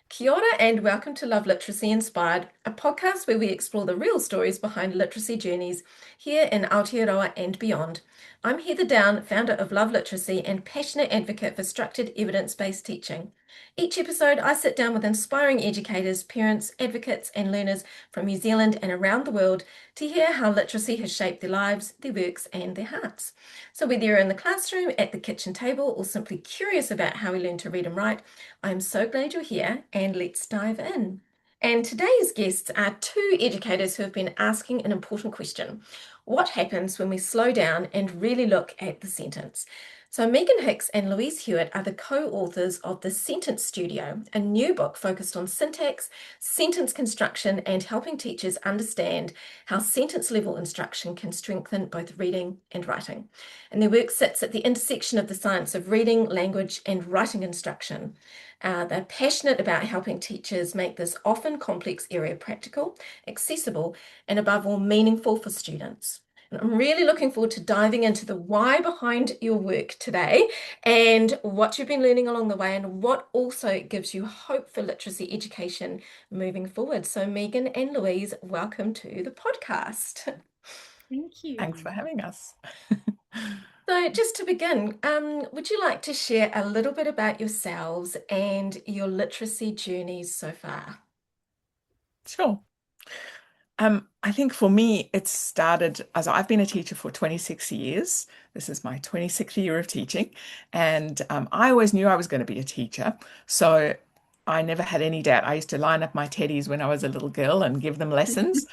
Kia ora and welcome to Love Literacy Inspired, a podcast where we explore the real stories behind literacy journeys here in Aotearoa and beyond. I'm Heather Down, founder of Love Literacy and passionate advocate for structured evidence-based teaching. Each episode, I sit down with inspiring educators, parents, advocates, and learners from New Zealand and around the world to hear how literacy has shaped their lives, their works, and their hearts. So, whether you're in the classroom, at the kitchen table, or simply curious about how we learn to read and write, I'm so glad you're here, and let's dive in. And today's guests are two educators who have been asking an important question. What happens when we slow down and really look at the sentence? So, Meghan Hicks and Louise Hewitt are the co-authors of The Sentence Studio, a new book focused on syntax, sentence construction, and helping teachers understand how sentence-level instruction can strengthen both reading and writing. And their work sits at the intersection of the science of reading, language, and writing instruction. They're passionate about helping teachers make this often complex area practical, accessible, and above all, meaningful for students. And I'm really looking forward to diving into the why behind your work today and what you've been learning along the way and what also gives you hope for literacy education moving forward. So, Meghan and Louise, welcome to the podcast. Thank Thanks you. for having us. So, just to begin, would you like to share a little bit about yourselves and your literacy journeys so far? Sure. I think for me, it started as I've been a teacher for 26 years. This is my 26th year of teaching, and I always knew I was going to be a teacher. So I never had any doubt. I used to line up my teddies when I was a little girl and give them lessons.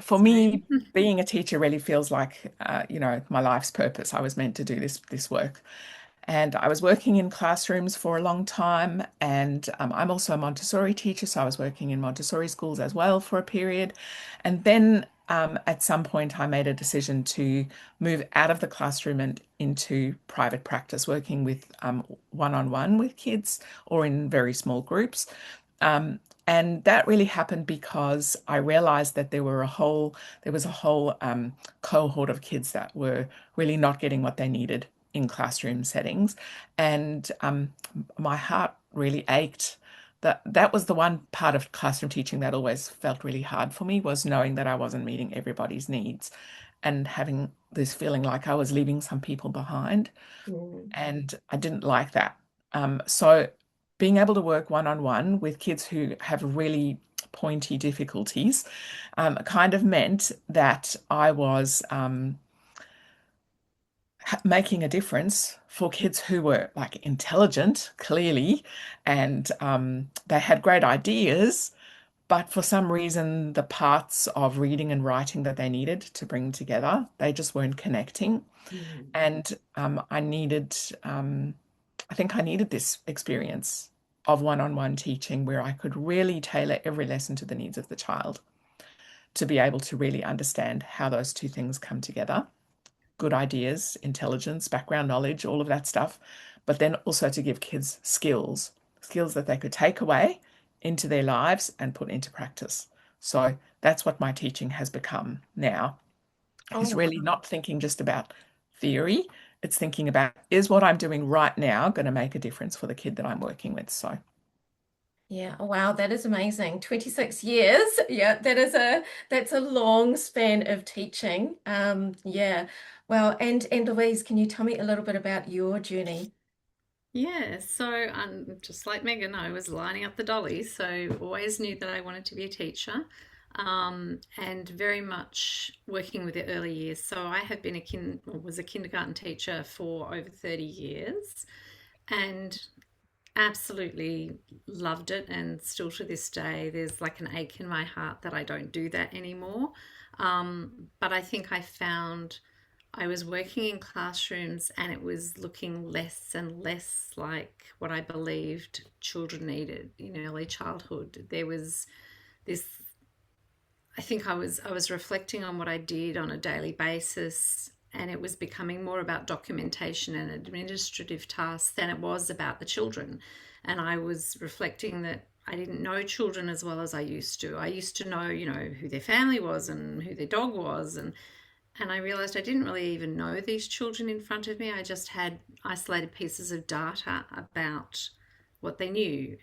For me, Same. being a teacher really feels like, my life's purpose. I was meant to do this work. And I was working in classrooms for a long time. And I'm also a Montessori teacher. So I was working in Montessori schools as well for a period. And then at some point, I made a decision to move out of the classroom and into private practice, working with one-on-one with kids or in very small groups. And that really happened because I realized that there was a whole cohort of kids that were really not getting what they needed in classroom settings. And my heart really ached. That was the one part of classroom teaching that always felt really hard for me, was knowing that I wasn't meeting everybody's needs and having this feeling like I was leaving some people behind. Mm. And I didn't like that. So being able to work one-on-one with kids who have really pointy difficulties kind of meant that I was making a difference for kids who were like intelligent, clearly, and they had great ideas, but for some reason, the parts of reading and writing that they needed to bring together, they just weren't connecting. Mm. And I think I needed this experience of one-on-one teaching where I could really tailor every lesson to the needs of the child to be able to really understand how those two things come together. Good ideas, intelligence, background knowledge, all of that stuff, but then also to give kids skills that they could take away into their lives and put into practice. So that's what my teaching has become now. Is Oh, really not thinking just about theory. It's thinking about, is what I'm doing right now going to make a difference for the kid that I'm working with? So yeah. Wow, that is amazing. 26 years. Yeah, that's a long span of teaching. Yeah. Well, and Louise, can you tell me a little bit about your journey? Yeah, so just like Megan, I was lining up the dollies, so always knew that I wanted to be a teacher, and very much working with the early years. So I have been was a kindergarten teacher for over 30 years, and absolutely loved it. And still to this day, there's like an ache in my heart that I don't do that anymore. But I think I found I was working in classrooms and it was looking less and less like what I believed children needed in early childhood. There was this I was reflecting on what I did on a daily basis, and it was becoming more about documentation and administrative tasks than it was about the children. And I was reflecting that I didn't know children as well as I used to. I used to know, who their family was and who their dog was, and I realized I didn't really even know these children in front of me. I just had isolated pieces of data about what they knew,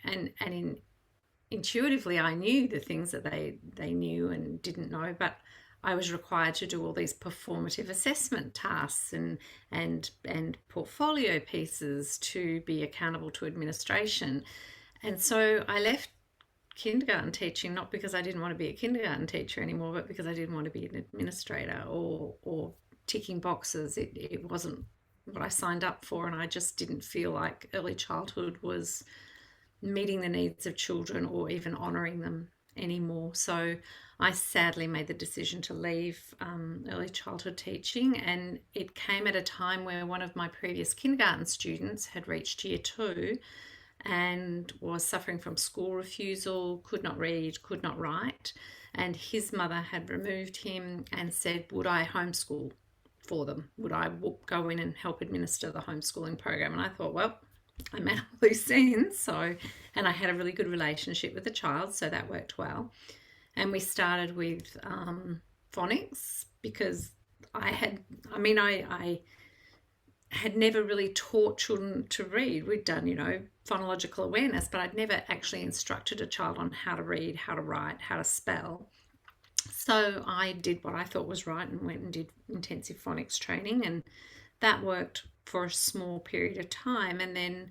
intuitively I knew the things that they knew and didn't know, but I was required to do all these performative assessment tasks and portfolio pieces to be accountable to administration. And so I left kindergarten teaching, not because I didn't want to be a kindergarten teacher anymore, but because I didn't want to be an administrator or ticking boxes. It wasn't what I signed up for, and I just didn't feel like early childhood was meeting the needs of children or even honouring them anymore. So I sadly made the decision to leave early childhood teaching, and it came at a time where one of my previous kindergarten students had reached year 2 and was suffering from school refusal, could not read, could not write, and his mother had removed him and said, would I homeschool for them? Would I go in and help administer the homeschooling program? And I thought, well, I'm at loose ends. And I had a really good relationship with the child, so that worked well. And we started with phonics because I had never really taught children to read. We'd done, phonological awareness, but I'd never actually instructed a child on how to read, how to write, how to spell. So I did what I thought was right and went and did intensive phonics training, and that worked for a small period of time. And then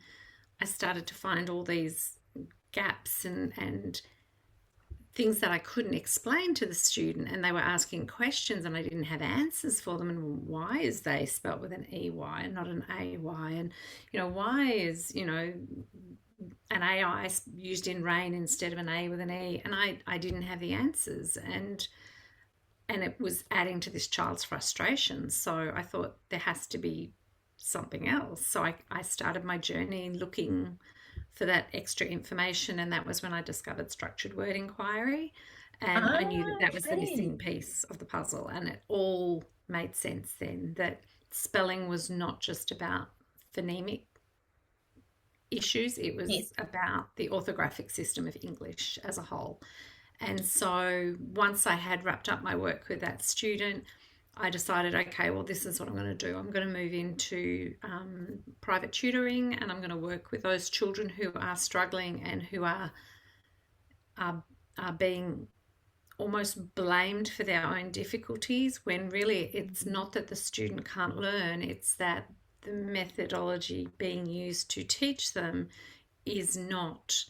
I started to find all these gaps and things that I couldn't explain to the student, and they were asking questions and I didn't have answers for them. And why is they spelt with an EY and not an AY? And, why is, an AI used in rain instead of an A with an E? And I didn't have the answers. And it was adding to this child's frustration. So I thought there has to be something else. So I started my journey looking for that extra information, and that was when I discovered structured word inquiry, and I knew that was the missing piece of the puzzle, and it all made sense then that spelling was not just about phonemic issues, it was about the orthographic system of English as a whole. And so once I had wrapped up my work with that student, I decided, okay, well, this is what I'm going to do. I'm going to move into private tutoring, and I'm going to work with those children who are struggling and who are being almost blamed for their own difficulties, when really it's not that the student can't learn, it's that the methodology being used to teach them is not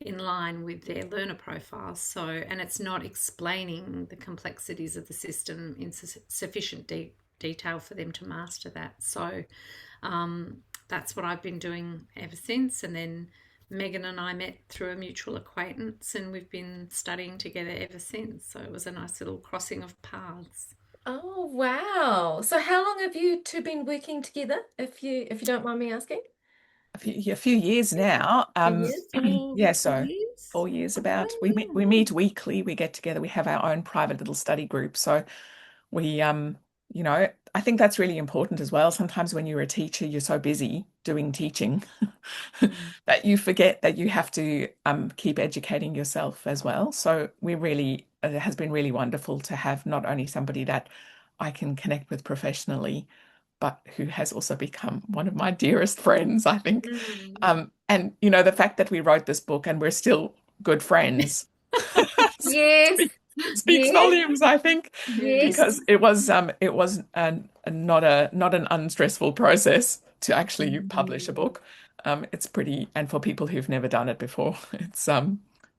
in line with their learner profile. So, and it's not explaining the complexities of the system in sufficient detail for them to master that. So that's what I've been doing ever since. And then Meghan and I met through a mutual acquaintance, and we've been studying together ever since. So it was a nice little crossing of paths. Oh, wow. So how long have you two been working together, if you don't mind me asking? A few years now. Years? Yeah, 4 so years. 4 years about. Oh, We meet weekly, we get together, we have our own private little study group. So we I think that's really important as well. Sometimes when you're a teacher, you're so busy doing teaching that you forget that you have to keep educating yourself as well. So it has been really wonderful to have not only somebody that I can connect with professionally, but who has also become one of my dearest friends, I think. And the fact that we wrote this book and we're still good friends Yes, speaks yes, volumes, I think, yes. because it was not an unstressful process to actually publish a book. It's pretty, and for people who've never done it before, it's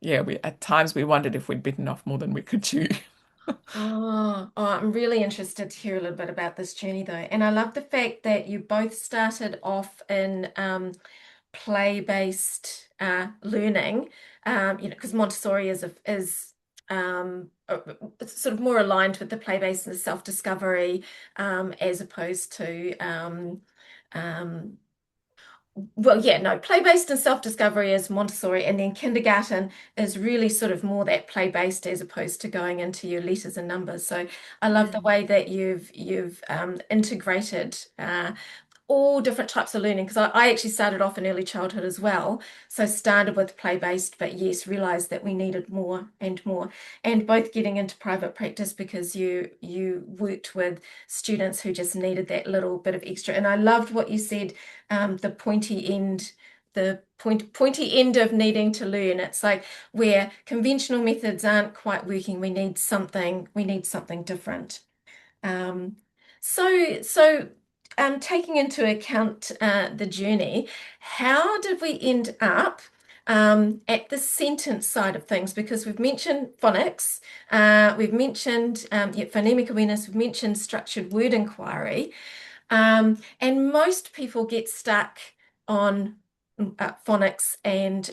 we at times we wondered if we'd bitten off more than we could chew. I'm really interested to hear a little bit about this journey though. And I love the fact that you both started off in play-based learning, because Montessori is sort of more aligned with the play-based and the self-discovery, as opposed to play-based and self-discovery is Montessori, and then kindergarten is really sort of more that play-based as opposed to going into your letters and numbers. So I love the way that you've integrated all different types of learning, because I actually started off in early childhood as well. So started with play-based, but yes, realized that we needed more and more, and both getting into private practice because you worked with students who just needed that little bit of extra. And I loved what you said, the pointy end the pointy end of needing to learn. It's like where conventional methods aren't quite working, we need something different. Um, so, taking into account the journey, how did we end up at the sentence side of things? Because we've mentioned phonics, we've mentioned phonemic awareness, we've mentioned structured word inquiry, and most people get stuck on phonics and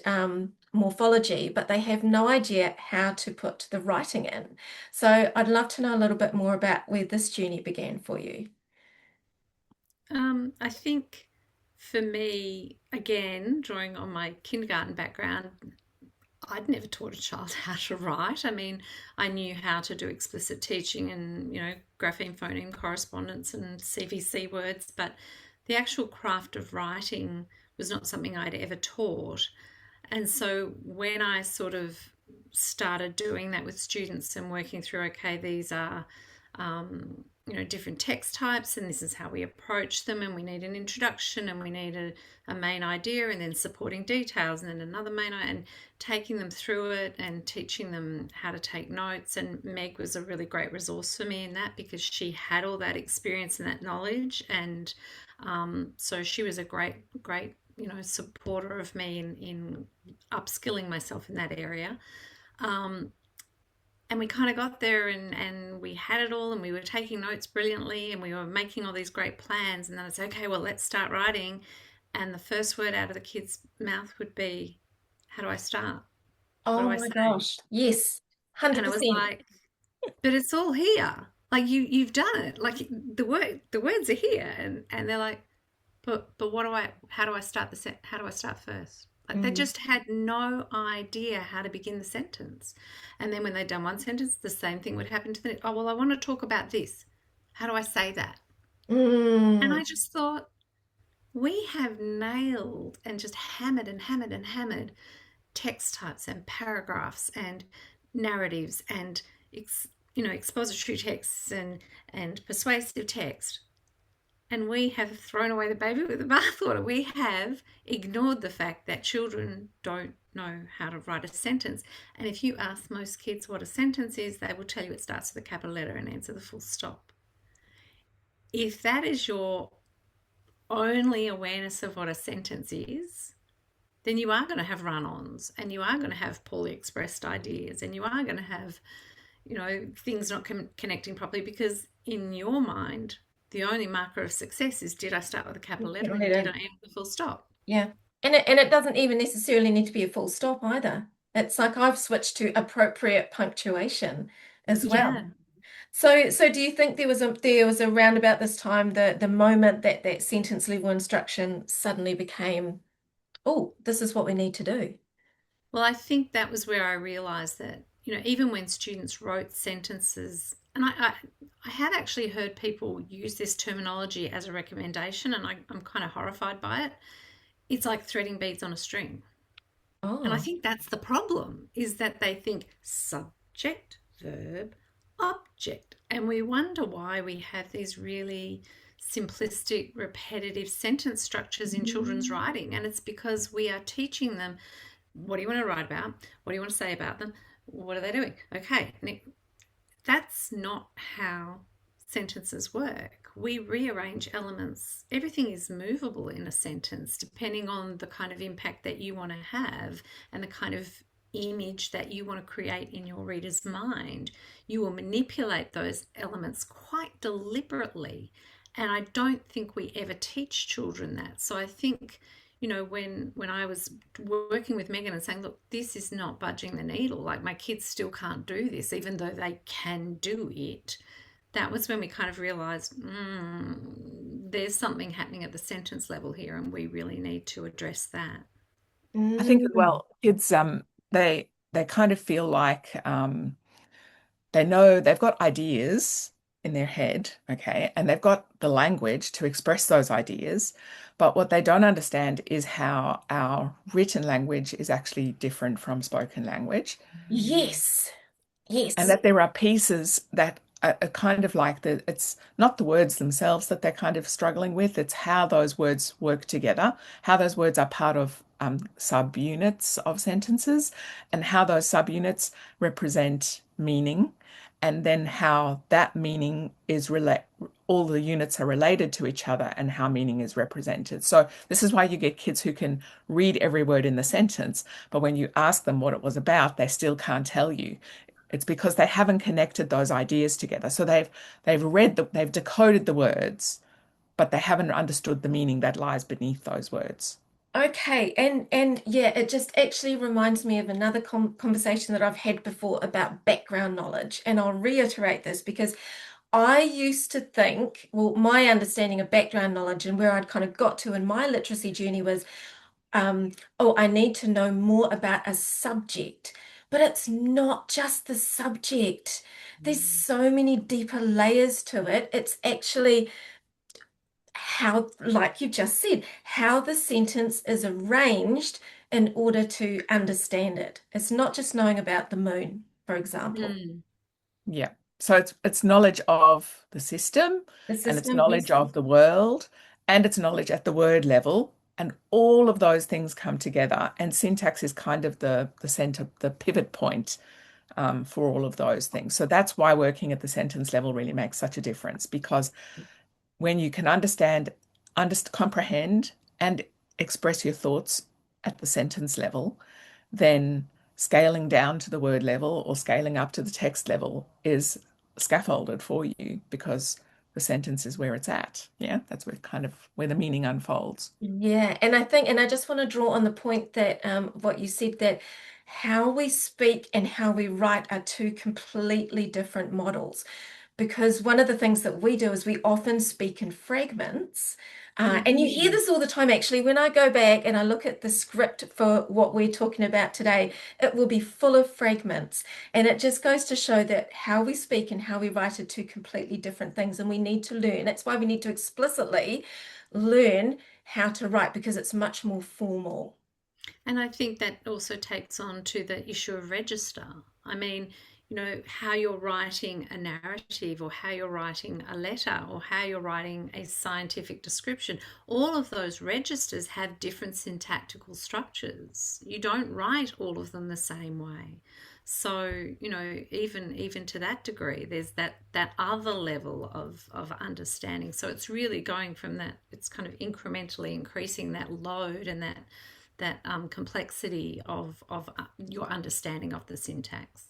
morphology, but they have no idea how to put the writing in. So I'd love to know a little bit more about where this journey began for you. I think for me, again, drawing on my kindergarten background, I'd never taught a child how to write. I mean, I knew how to do explicit teaching and, grapheme, phoneme, correspondence, and CVC words, but the actual craft of writing was not something I'd ever taught. And so when I sort of started doing that with students and working through, okay, these are different text types, and this is how we approach them, and we need an introduction, and we need a main idea, and then supporting details, and then another main idea, and taking them through it and teaching them how to take notes. And Meg was a really great resource for me in that because she had all that experience and that knowledge, and so she was a great supporter of me in upskilling myself in that area. And we kind of got there and we had it all and we were taking notes brilliantly and we were making all these great plans. And then it's okay, well, let's start writing. And the first word out of the kid's mouth would be, how do I start? What do Oh I my say? gosh, yes, And I was 100%. like, but it's all here. Like you've done it. Like the words are here. And they're like, but how do I start how do I start first? Like they Mm. just had no idea how to begin the sentence. And then when they'd done one sentence, the same thing would happen to the next. Oh, well, I want to talk about this. How do I say that? And Mm. I just thought, we have nailed and just hammered and hammered and hammered text types and paragraphs and narratives and expository texts and persuasive text. And we have thrown away the baby with the bathwater. We have ignored the fact that children don't know how to write a sentence. And if you ask most kids what a sentence is, they will tell you it starts with a capital letter and ends with a full stop. If that is your only awareness of what a sentence is, then you are going to have run-ons and you are going to have poorly expressed ideas and you are going to have, things not connecting properly because in your mind, the only marker of success is did I start with a capital letter and did I end with a full stop? Yeah. And it doesn't even necessarily need to be a full stop either. It's like I've switched to appropriate punctuation as well. Yeah. So do you think there was around about this time the moment that that sentence level instruction suddenly became, oh, this is what we need to do? Well, I think that was where I realized that, even when students wrote sentences, and I have actually heard people use this terminology as a recommendation, and I'm kind of horrified by it. It's like threading beads on a string. And I Oh, think that's the problem, is that they think subject, verb, object. And we wonder why we have these really simplistic, repetitive sentence structures in children's writing. And it's because we are teaching them what do you want to write about? What do you want to say about them? What are they doing? Okay, that's not how sentences work. We rearrange elements. Everything is movable in a sentence depending on the kind of impact that you want to have and the kind of image that you want to create in your reader's mind. You will manipulate those elements quite deliberately. And I don't think we ever teach children that. So I think, when I was working with Meghan and saying, look, this is not budging the needle, like my kids still can't do this, even though they can do it, that was when we kind of realized there's something happening at the sentence level here, and we really need to address that. I think as mm, well, kids they kind of feel like they know they've got ideas in their head, okay, and they've got the language to express those ideas, but what they don't understand is how our written language is actually different from spoken language, yes, and yes. that there are pieces that a kind of like it's not the words themselves that they're kind of struggling with, it's how those words work together, how those words are part of subunits of sentences, and how those subunits represent meaning, and then how that meaning is all the units are related to each other and how meaning is represented. So this is why you get kids who can read every word in the sentence, but when you ask them what it was about, they still can't tell you. It's because they haven't connected those ideas together. So they've decoded the words, but they haven't understood the meaning that lies beneath those words. Okay, and yeah, it just actually reminds me of another conversation that I've had before about background knowledge, and I'll reiterate this because I used to think, well, my understanding of background knowledge and where I'd kind of got to in my literacy journey was, oh, I need to know more about a subject. But it's not just the subject. There's so many deeper layers to it. It's actually how, like you just said, how the sentence is arranged in order to understand it. It's not just knowing about the moon, for example. Mm. Yeah. So it's knowledge of the system, The and it's system, knowledge yes. of the world, and it's knowledge at the word level. And all of those things come together. And syntax is kind of the center, the pivot point for all of those things. So that's why working at the sentence level really makes such a difference, because when you can comprehend, and express your thoughts at the sentence level, then scaling down to the word level or scaling up to the text level is scaffolded for you because the sentence is where it's at. Yeah, that's where the meaning unfolds. Yeah, and I think, and I just want to draw on the point that what you said, that how we speak and how we write are two completely different models. Because one of the things that we do is we often speak in fragments. And you hear Mhm. this all the time, actually. When I go back and I look at the script for what we're talking about today, it will be full of fragments. And it just goes to show that how we speak and how we write are two completely different things. And we need to learn. That's why we need to explicitly learn how to write because it's much more formal. And I think that also takes on to the issue of register. I mean, how you're writing a narrative or how you're writing a letter or how you're writing a scientific description, all of those registers have different syntactical structures. You don't write all of them the same way. So, even to that degree, there's that other level of understanding. So it's really going from that, it's kind of incrementally increasing that load and that complexity of your understanding of the syntax.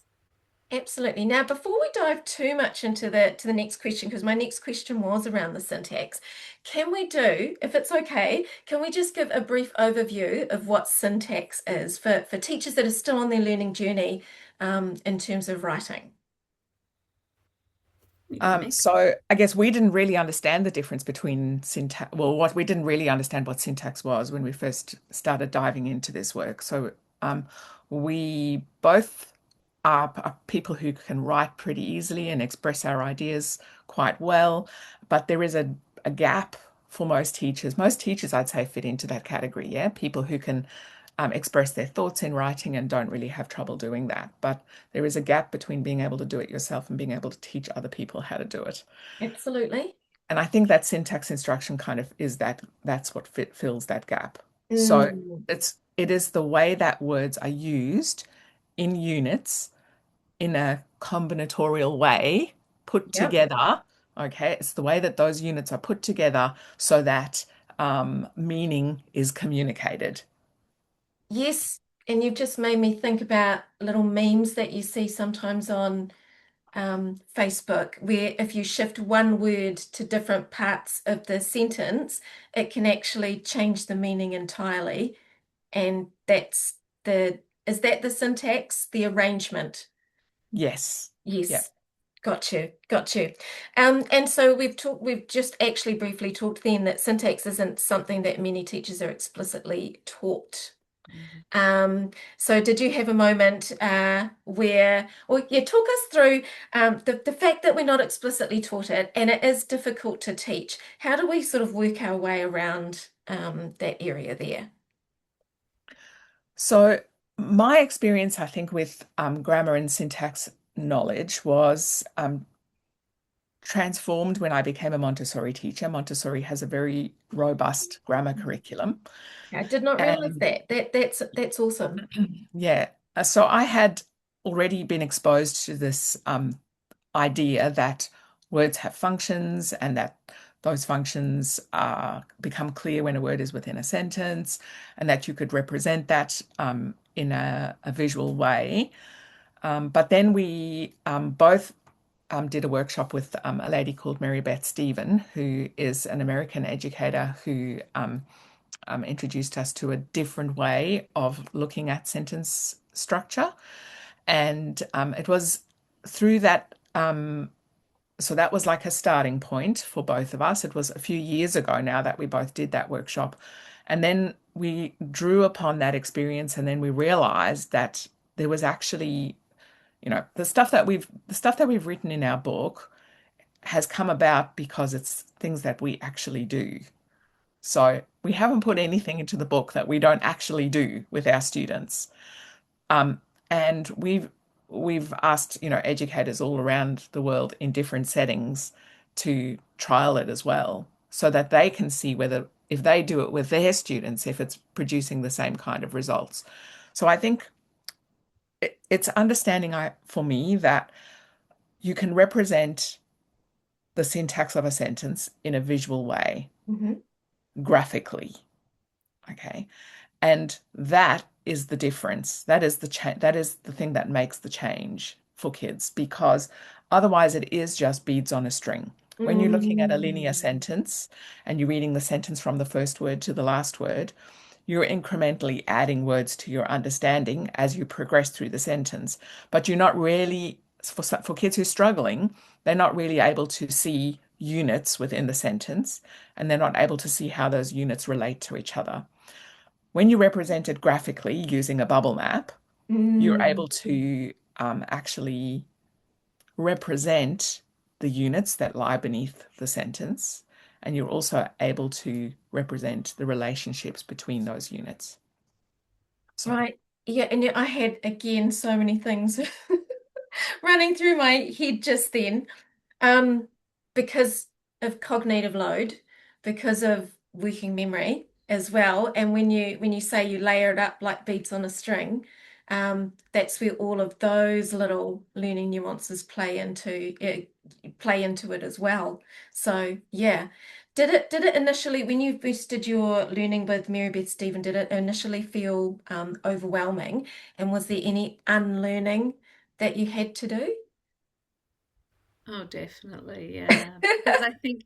Absolutely. Now, before we dive too much into the next question, because my next question was around the syntax, can we do, if it's okay, can we just give a brief overview of what syntax is for teachers that are still on their learning journey in terms of writing? Meg? So I guess we didn't really understand the difference between syntax. Well, what we didn't really understand what syntax was when we first started diving into this work. So we both are people who can write pretty easily and express our ideas quite well, but there is a gap for most teachers. Most teachers, I'd say, fit into that category. Yeah, people who can express their thoughts in writing and don't really have trouble doing that. But there is a gap between being able to do it yourself and being able to teach other people how to do it. Absolutely. And I think that syntax instruction kind of is that's what fills that gap. So Mm, it is the way that words are used in units in a combinatorial way, put yep. together. Okay, it's the way that those units are put together so that meaning is communicated. Yes. And you've just made me think about little memes that you see sometimes on Facebook, where if you shift one word to different parts of the sentence, it can actually change the meaning entirely. And is that the syntax, the arrangement? Yes. Yeah. Yes. Got you, got you. And so we've just actually briefly talked then that syntax isn't something that many teachers are explicitly taught. So did you have a moment where, or yeah, talk us through the fact that we're not explicitly taught it and it is difficult to teach. How do we sort of work our way around that area there? So my experience, I think, with grammar and syntax knowledge was transformed when I became a Montessori teacher. Montessori has a very robust grammar curriculum. I did not realize And that. That's awesome. yeah, so I had already been exposed to this idea that words have functions and that those functions become clear when a word is within a sentence, and that you could represent that in a visual way. But then we both did a workshop with a lady called Mary Beth Stephen, who is an American educator who introduced us to a different way of looking at sentence structure. And it was through that, so that was like a starting point for both of us. It was a few years ago now that we both did that workshop. And then we drew upon that experience, and then we realized that there was actually, the stuff that we've written in our book has come about because it's things that we actually do. So we haven't put anything into the book that we don't actually do with our students. Um, and we've asked, educators all around the world in different settings to trial it as well, so that they can see whether, if they do it with their students, if it's producing the same kind of results. So I think it's understanding, for me, that you can represent the syntax of a sentence in a visual way, Mhm. graphically. Okay. And that is the difference. That is that is the thing that makes the change for kids, because otherwise it is just beads on a string. When you're looking at a linear Mm. sentence and you're reading the sentence from the first word to the last word, you're incrementally adding words to your understanding as you progress through the sentence. But you're not really, for kids who are struggling, they're not really able to see units within the sentence, and they're not able to see how those units relate to each other. When you represent it graphically using a bubble map, you're Mm. able to actually represent the units that lie beneath the sentence, and you're also able to represent the relationships between those units. So, Right. Yeah, and I had again so many things running through my head just then. Um, because of cognitive load, because of working memory as well. And when you say you layer it up like beads on a string, that's where all of those little learning nuances play into it as well. So yeah. Did it initially, when you first did your learning with Mary Beth Stephen, did it initially feel overwhelming? And was there any unlearning that you had to do? Oh, definitely, yeah. Because I think,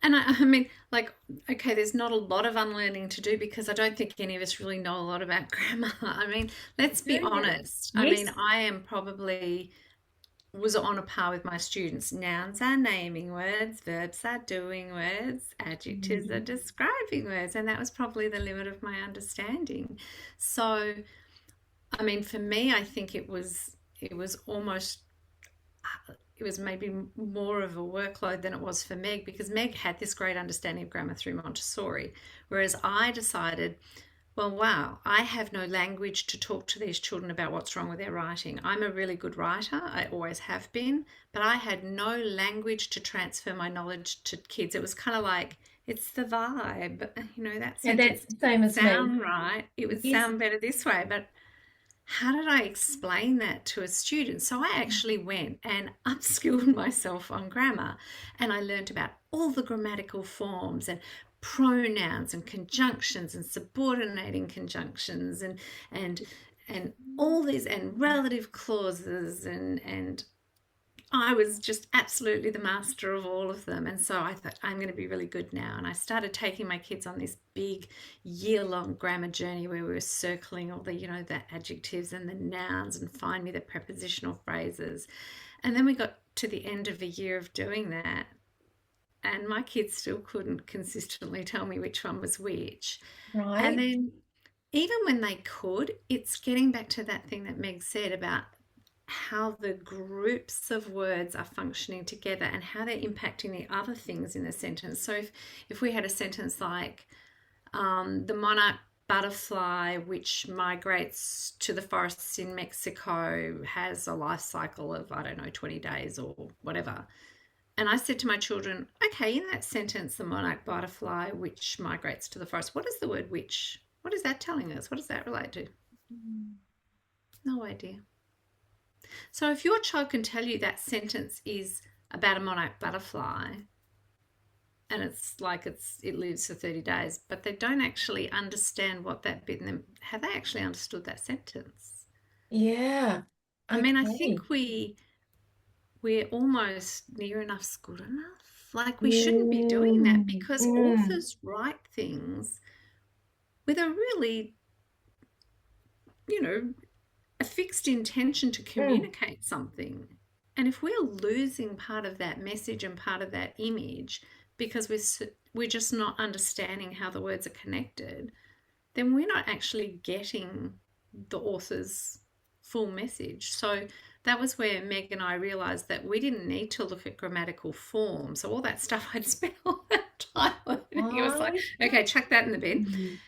and I mean, like, okay, there's not a lot of unlearning to do because I don't think any of us really know a lot about grammar. I mean, let's be Yeah. honest. I mean, Yes. I am probably was on a par with my students. Nouns are naming words, verbs are doing words, adjectives are Mm. describing words, and that was probably the limit of my understanding. So, I mean, for me, I think it was almost it was maybe more of a workload than it was for Meg because Meg had this great understanding of grammar through Montessori, whereas I decided, well, wow, I have no language to talk to these children about what's wrong with their writing. I'm a really good writer, I always have been, but I had no language to transfer my knowledge to kids. It was kind of like, it's the vibe. That Yeah, sentence that's the same doesn't as me. sound right. It would Yes. sound better this way, but how did I explain that to a student? So I actually went and upskilled myself on grammar and I learned about all the grammatical forms and pronouns and conjunctions and subordinating conjunctions and all these and relative clauses and I was just absolutely the master of all of them. And so I thought, I'm going to be really good now. And I started taking my kids on this big year-long grammar journey where we were circling all the adjectives and the nouns and find me the prepositional phrases. And then we got to the end of a year of doing that. And my kids still couldn't consistently tell me which one was which. And Right. then even when they could, it's getting back to that thing that Meg said about how the groups of words are functioning together and how they're impacting the other things in the sentence. So if we had a sentence like the monarch butterfly, which migrates to the forests in Mexico, has a life cycle of, I don't know, 20 days or whatever. And I said to my children, okay, in that sentence, the monarch butterfly which migrates to the forest, what is the word which? What is that telling us? What does that relate to? No idea. So if your child can tell you that sentence is about a monarch butterfly, and it's like it lives for 30 days, but they don't actually understand what that bit in them, have they actually understood that sentence? Yeah. I mean, I think Okay. we're almost near enough's good enough. Like we shouldn't be doing that Mm, because mm, authors write things with a really, you know, a fixed intention to mm, communicate something. And if we're losing part of that message and part of that image because we're just not understanding how the words are connected, then we're not actually getting the author's full message. So that was where Meg and I realized that we didn't need to look at grammatical form. So all that stuff I'd spent all that time learning, it was like, I okay, chuck that in the bin. see.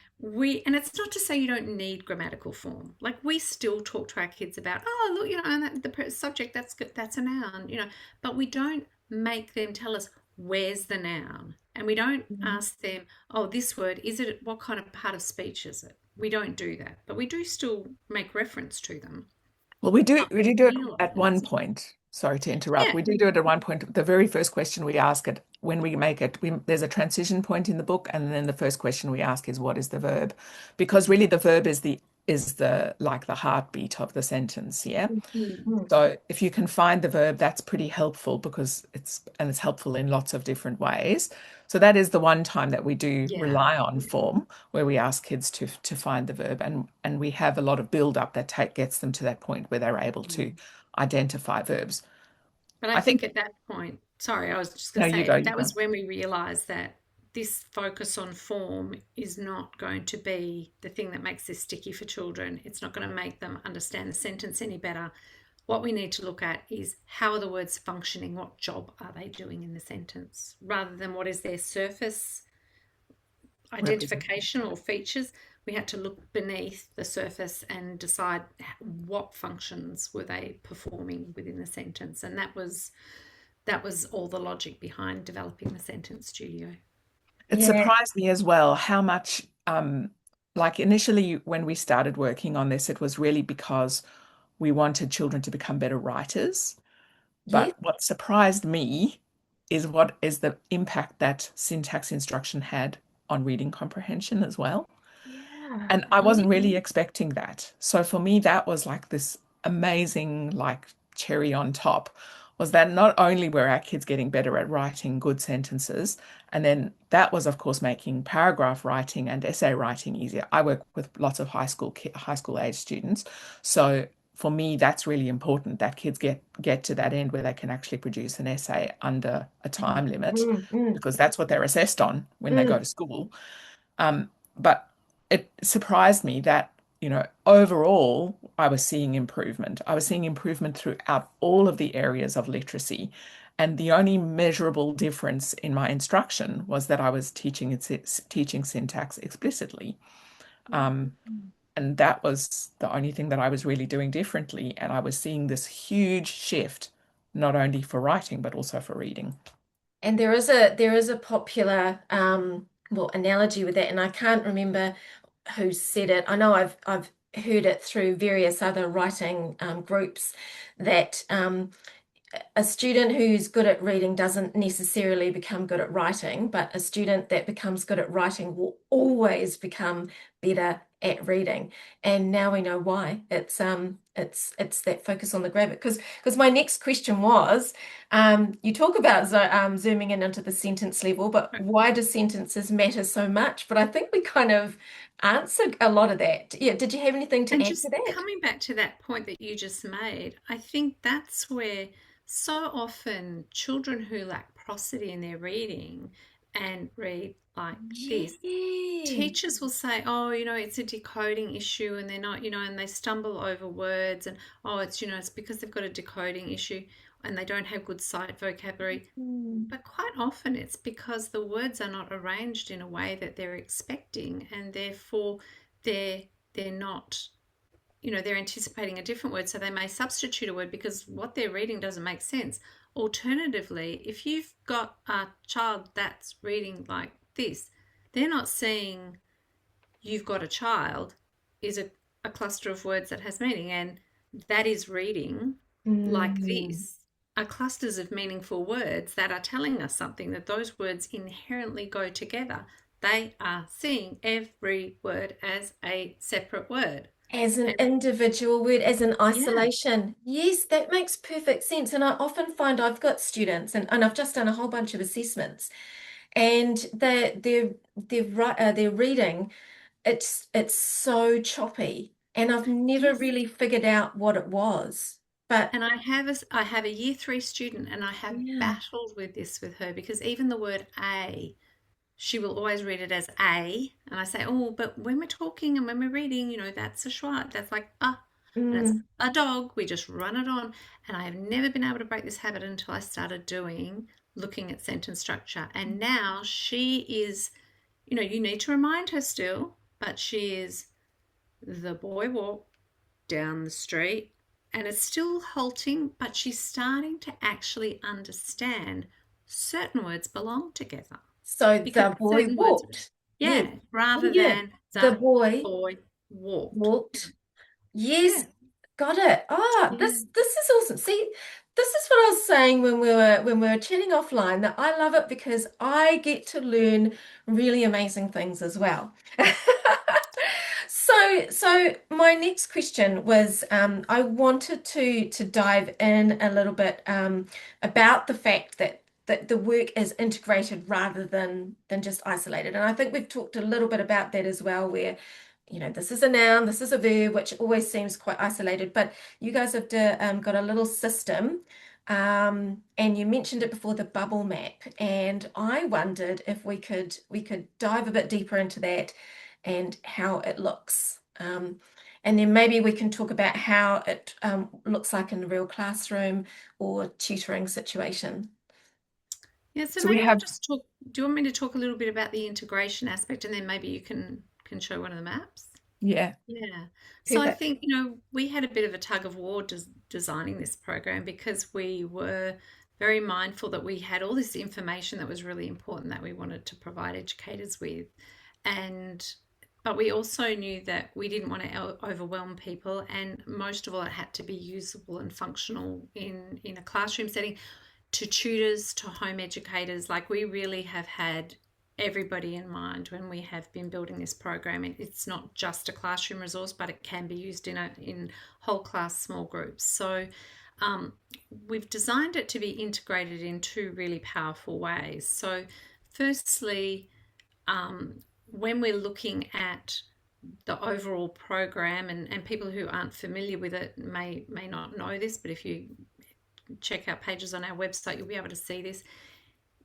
And it's not to say you don't need grammatical form. Like we still talk to our kids about, oh, look, and the subject, that's good, that's a noun, but we don't make them tell us where's the noun. And we don't Mm. ask them, oh, this word, what kind of part of speech is it? We don't do that, but we do still make reference to them. Well, we do But we we do do it at one realize, point. Sorry to interrupt. yeah, We do it at one point. The very first question we ask it when we make it, there's a transition point in the book, and then the first question we ask is what is the verb? Because really the verb is the like the heartbeat of the sentence, yeah? Mm. So if you can find the verb, that's pretty helpful because it's helpful in lots of different ways. So that is the one time that we do yeah, rely on form, where we ask kids to find the verb, and we have a lot of build up that gets them to that point where they're able to yeah. identify verbs. But I I think think at that point, sorry, I was just going no, to you go, say you that go. was when we realized that this focus on form is not going to be the thing that makes this sticky for children. It's not going to make them understand the sentence any better. What we need to look at is how are the words functioning? What job are they doing in the sentence? Rather than what is their surface identification Representation. or features, we had to look beneath the surface and decide what functions were they performing within the sentence. And that was all the logic behind developing the sentence studio. It Yeah. surprised me as well how much, like initially when we started working on this, it was really because we wanted children to become better writers. Yes. But what surprised me is what is the impact that syntax instruction had on reading comprehension as well. Yeah. And I wasn't really expecting that. So for me, that was like this amazing, like cherry on top, was that not only were our kids getting better at writing good sentences, and then that was, of course, making paragraph writing and essay writing easier. I work with lots of high school age students, so for me, that's really important that kids get to that end where they can actually produce an essay under a time limit, Mm, mm, because that's what they're assessed on when they go mm. to school. But it surprised me that, overall, I was seeing improvement. I was seeing improvement throughout all of the areas of literacy. And the only measurable difference in my instruction was that I was teaching syntax explicitly. Um, and that was the only thing that I was really doing differently. And I was seeing this huge shift, not only for writing, but also for reading. And there is a popular well analogy with that, and I can't remember who said it. I know I've heard it through various other writing groups that a student who's good at reading doesn't necessarily become good at writing, but a student that becomes good at writing will always become better at reading. And now we know why. It's that focus on the grab it. Because my next question was, you talk about zooming in into the sentence level, but why do sentences matter so much? But I think we kind of answered a lot of that. Yeah, did you have anything to And add to just that? coming back to that point that you just made, I think that's where so often children who lack prosody in their reading and read like this, Yeah. teachers will say, oh, it's a decoding issue, and they're not, and they stumble over words, and oh, it's because they've got a decoding issue and they don't have good sight vocabulary. Mm. But quite often it's because the words are not arranged in a way that they're expecting, and therefore they're they're not, they're anticipating a different word, so they may substitute a word because what they're reading doesn't make sense. alternatively, if you've got a child that's reading like this, they're not seeing you've got a child is a cluster of words that has meaning, and that is reading like Mm. this are clusters of meaningful words that are telling us something, that those words inherently go together. They are seeing every word as a separate word. As an And individual word, as an yeah, isolation. Yes, that makes perfect sense. And I often find I've got students, and I've just done a whole bunch of assessments, and they're reading. It's so choppy, and I've never yes. really figured out what it was. But And I have a year three student, and I have yeah, battled with this with her because even the word a, she will always read it as a, and I say, oh, but when we're talking and when we're reading, that's a schwa, that's like and it's mm, a dog. We just run it on, and I have never been able to break this habit until I started looking at sentence structure, and now she is, you need to remind her still, but she is the boy walked down the street, and it's still halting, but she's starting to actually understand certain words belong together so because the boy certain words, walked. Yes. yeah, Oh, rather yeah. than The the boy boy walked. walked. Yeah, Yes, got it. Ah, yeah. this is awesome. See, this is what I was saying when we were chatting offline, that I love it because I get to learn really amazing things as well. So my next question was, I wanted to dive in a little bit about the fact that the work is integrated rather than just isolated. And I think we've talked a little bit about that as well, where this is a noun, this is a verb, which always seems quite isolated, but you guys have got a little system. And you mentioned it before, the bubble map, and I wondered if we could dive a bit deeper into that and how it looks. And then maybe we can talk about how it looks like in a real classroom or tutoring situation. Yeah, so So we maybe I'll have, just talk. Do you want me to talk a little bit about the integration aspect, and then maybe you can show one of the maps? yeah, Yeah. So I Perfect. think, we had a bit of a tug of war designing this program because we were very mindful that we had all this information that was really important that we wanted to provide educators with. And but we also knew that we didn't want to overwhelm people, and most of all, it had to be usable and functional in a classroom setting, to tutors, to home educators. Like, we really have had everybody in mind when we have been building this program. It's not just a classroom resource, but it can be used in whole class small groups. So um, we've designed it to be integrated in two really powerful ways. So firstly, when we're looking at the overall program, and people who aren't familiar with it may not know this, but if you check out pages on our website, you'll be able to see this.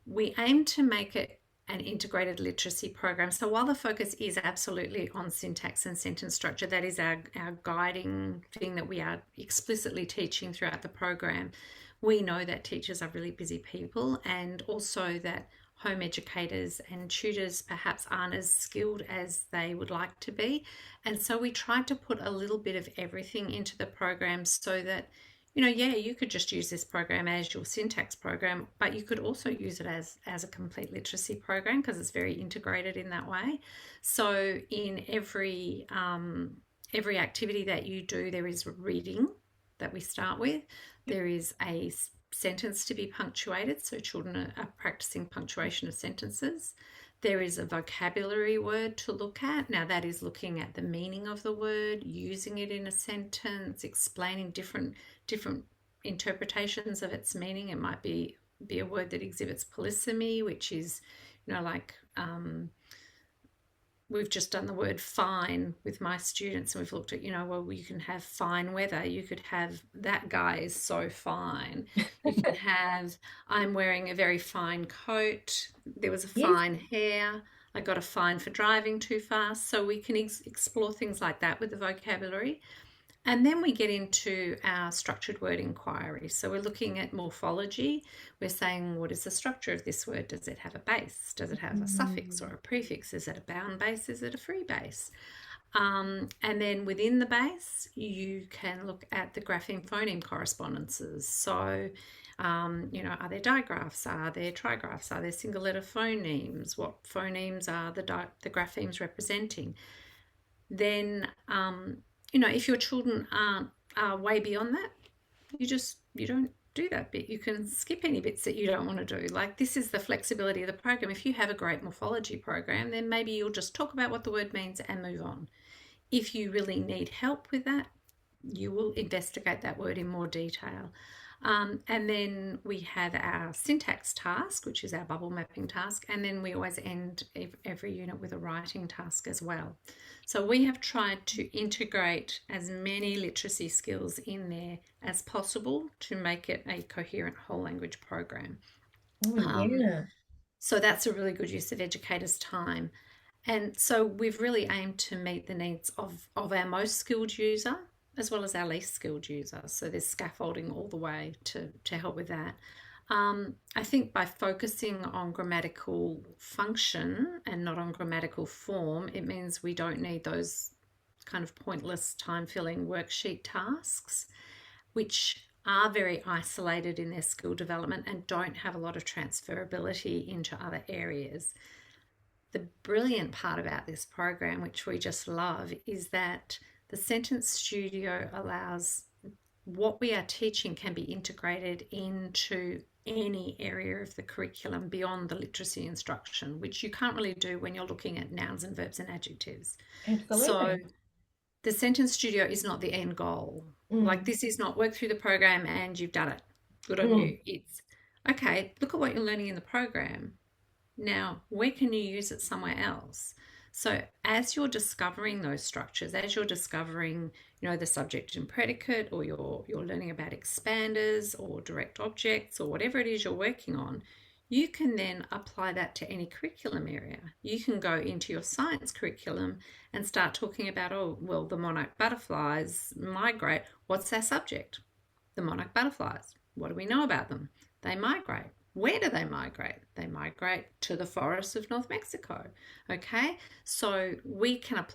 We aim to make it an integrated literacy program. So while the focus is absolutely on syntax and sentence structure, that is our guiding thing that we are explicitly teaching throughout the program, we know that teachers are really busy people, and also that home educators and tutors perhaps aren't as skilled as they would like to be. And so we tried to put a little bit of everything into the program so that, yeah, you could just use this program as your syntax program, but you could also use it as a complete literacy program because it's very integrated in that way. So in every activity that you do, there is reading that we start with. There is a sentence to be punctuated, so children are practicing punctuation of sentences. There is a vocabulary word to look at. Now, that is looking at the meaning of the word, using it in a sentence, explaining different interpretations of its meaning. It might be a word that exhibits polysemy, which is, like we've just done the word fine with my students, and we've looked at, well, you can have fine weather, you could have that guy is so fine, you can have I'm wearing a very fine coat, there was a Yes. fine hair, I got a fine for driving too fast. So we can explore things like that with the vocabulary. And then we get into our structured word inquiry. So we're looking at morphology. We're saying, what is the structure of this word? Does it have a base? Does it have a suffix or Mm. a prefix? Is it a bound base? Is it a free base? And then within the base, you can look at the grapheme phoneme correspondences. So Are there digraphs? Are there trigraphs? Are there single letter phonemes? What phonemes are the graphemes representing? Then, if your children are way beyond that, you don't do that bit. You can skip any bits that you don't want to do. Like, this is the flexibility of the program. If you have a great morphology program, then maybe you'll just talk about what the word means and move on. If you really need help with that, you will investigate that word in more detail. And then we have our syntax task, which is our bubble mapping task. And then we always end every unit with a writing task as well. So we have tried to integrate as many literacy skills in there as possible to make it a coherent whole language program. Oh, yeah. So that's a really good use of educators' time. And so we've really aimed to meet the needs of our most skilled user as well as our least skilled user. So there's scaffolding all the way to help with that. I think by focusing on grammatical function and not on grammatical form, it means we don't need those kind of pointless time-filling worksheet tasks, which are very isolated in their skill development and don't have a lot of transferability into other areas. The brilliant part about this program, which we just love, is that the Sentence Studio allows what we are teaching can be integrated into any area of the curriculum beyond the literacy instruction, which you can't really do when you're looking at nouns and verbs and adjectives. So Absolutely. the Sentence Studio is not the end goal. Like, Mm, this is not work through the program and you've done it. Good on mm, you. It's, okay, look at what you're learning in the program. Now, where can you use it somewhere else? So as you're discovering those structures, as you're discovering, the subject and predicate, or you're learning about expanders or direct objects or whatever it is you're working on, you can then apply that to any curriculum area. You can go into your science curriculum and start talking about, oh, well, the monarch butterflies migrate. What's their subject? The monarch butterflies. What do we know about them? They migrate. Where do they migrate? They migrate to the forests of North Mexico. Okay, so we can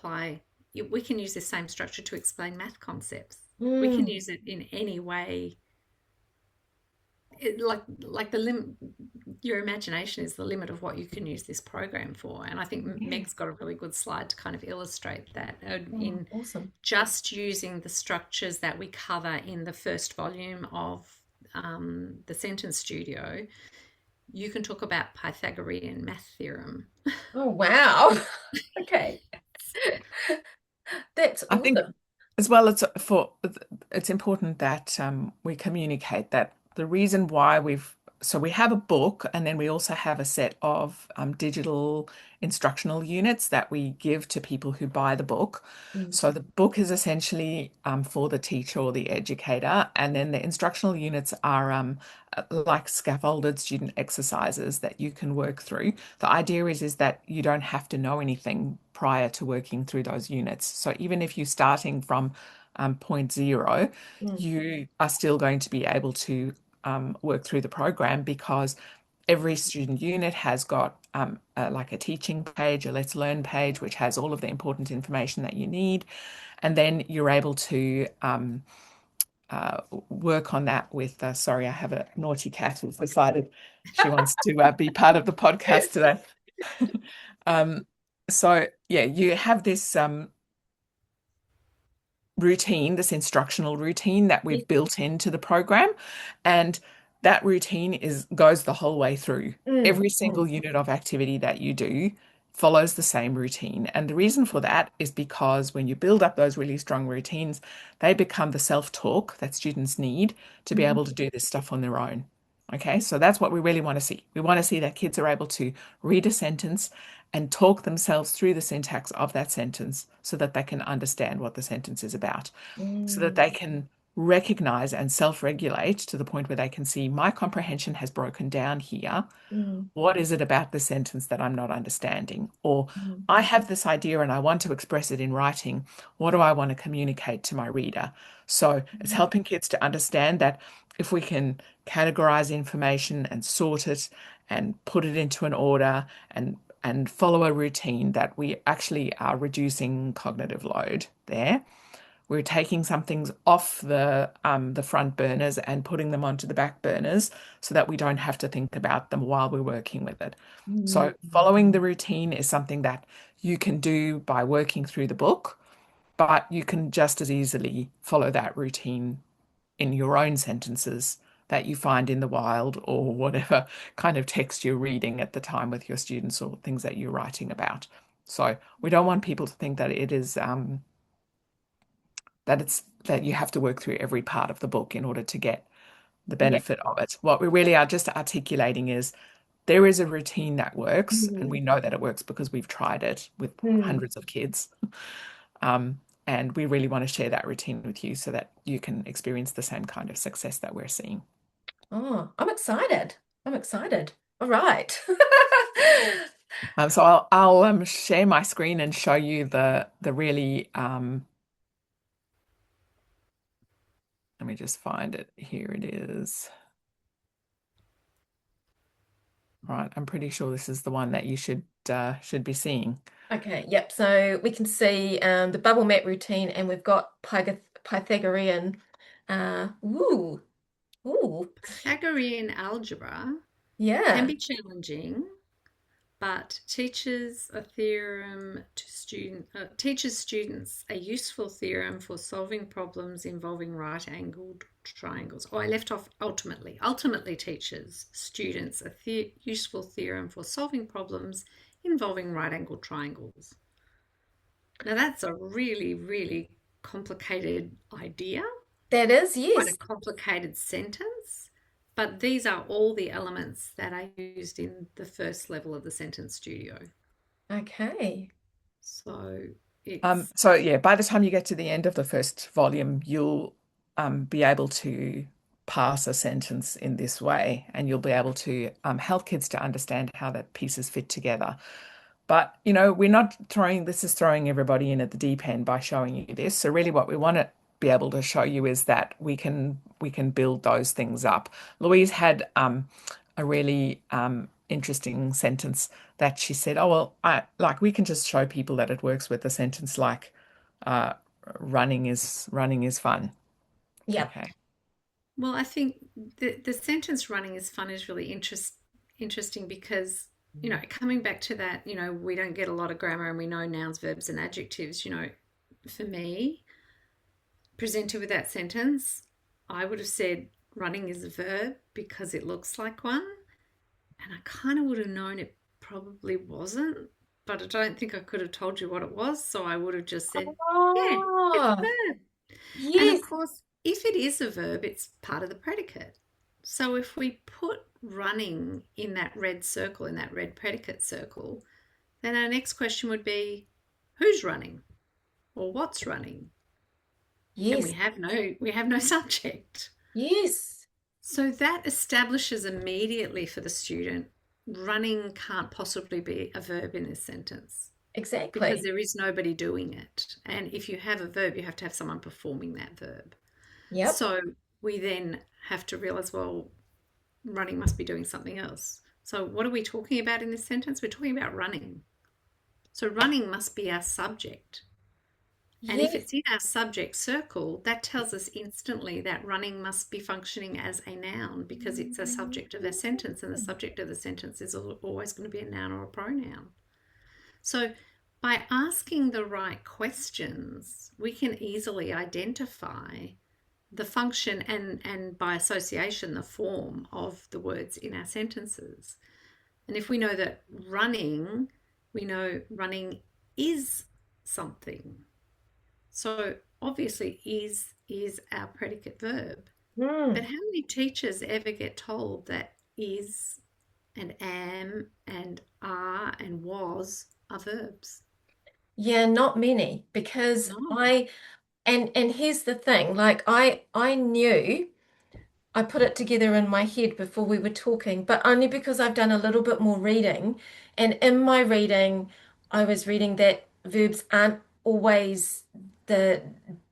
use the same structure to explain math concepts. We can mm. use it in any way. Like the limit, your imagination is the limit of what you can use this program for. And I think Yeah. Meg's got a really good slide to kind of illustrate that Oh, in awesome. just using the structures that we cover in the first volume of the Sentence Studio. You can talk about Pythagorean math theorem. Oh, wow. Okay. That's I think awesome. as well, it's important that we communicate that the reason why we have a book, and then we also have a set of digital instructional units that we give to people who buy the book. Mm, So the book is essentially for the teacher or the educator, and then the instructional units are like scaffolded student exercises that you can work through. The idea is that you don't have to know anything prior to working through those units. So even if you're starting from point zero, mm, you are still going to be able to work through the program because every student unit has got like a teaching page, a Let's Learn page, which has all of the important information that you need. And then you're able to work on that with, sorry, I have a naughty cat who's decided she wants to be part of the podcast today. Um, so yeah, you have this routine, this instructional routine that yeah, we've built into the program, and that routine goes the whole way through. mm, Every single mm, unit of activity that you do follows the same routine. And the reason for that is because when you build up those really strong routines, they become the self-talk that students need to be mhm, able to do this stuff on their own. Okay, so that's what we really want to see. We want to see that kids are able to read a sentence and talk themselves through the syntax of that sentence so that they can understand what the sentence is about, so that mm, they can recognize and self-regulate to the point where they can see my comprehension has broken down here. mm, What is it about the sentence that I'm not understanding? Or mm, I have this idea and I want to express it in writing. What do I want to communicate to my reader? So it's mm, helping kids to understand that if we can categorize information and sort it and put it into an order and follow a routine, that we actually are reducing cognitive load there. We're taking some things off the front burners and putting them onto the back burners so that we don't have to think about them while we're working with it. Mm. So following the routine is something that you can do by working through the book, but you can just as easily follow that routine in your own sentences that you find in the wild or whatever kind of text you're reading at the time with your students or things that you're writing about. So we don't want people to think that it is that you have to work through every part of the book in order to get the Yeah. benefit of it. What we really are just articulating is there is a routine that works, and Mm. we know that it works because we've tried it with Mm. hundreds of kids. Um, and we really want to share that routine with you so that you can experience the same kind of success that we're seeing. Oh, I'm excited. I'm excited. All right. So I'll share my screen and show you the really let me just find it. Here it is. Right, I'm pretty sure this is the one that you should be seeing. Okay, yep. So we can see the bubble map routine, and we've got Pythagorean. Ooh, ooh, Pythagorean algebra can yeah. be challenging, but teaches students a useful theorem for solving problems involving right-angled triangles. Oh, I left off ultimately. Ultimately teaches students a useful theorem for solving problems involving right-angled triangles. Now that's a really, really complicated idea, That is, quite a yes. complicated sentence, but these are all the elements that are used in the first level of the sentence studio. Okay. So it's, So yeah, by the time you get to the end of the first volume, you'll be able to pass a sentence in this way, and you'll be able to help kids to understand how the pieces fit together. But we're not throwing this is throwing everybody in at the deep end by showing you this. So really, what we want to be able to show you is that we can build those things up. Louise had a really interesting sentence that she said, "Oh well, I like we can just show people that it works with a sentence like uh, running is fun." Yep. Okay. well, I think the sentence running is fun is really interesting because, coming back to that, we don't get a lot of grammar and we know nouns, verbs, and adjectives. For me, presented with that sentence, I would have said running is a verb because it looks like one. And I kind of would have known it probably wasn't, but I don't think I could have told you what it was. So I would have just said, yeah, it's Oh, a verb. And of yes. course, if it is a verb, it's part of the predicate. So if we put running in that red circle, in that red predicate circle, then our next question would be, who's running or what's running? And Yes. we have no subject. Yes. So that establishes immediately for the student running can't possibly be a verb in this sentence because Exactly. there is nobody doing it. And if you have a verb, you have to have someone performing that verb. Yep. So we then have to realize, well, running must be doing something else. So what are we talking about in this sentence? We're talking about running. So running must be our subject. And if Yes. it's in our subject circle, that tells us instantly that running must be functioning as a noun because it's a subject of a sentence, and the subject of the sentence is always going to be a noun or a pronoun. So, by asking the right questions, we can easily identify the function and by association, the form of the words in our sentences. And if we know that running, we know running is something. So obviously is our predicate verb. But Mm. how many teachers ever get told that is and am and are and was are verbs? Yeah, not many because No. and here's the thing, like I knew I put it together in my head before we were talking, but only because I've done a little bit more reading. And in my reading, I was reading that verbs aren't always the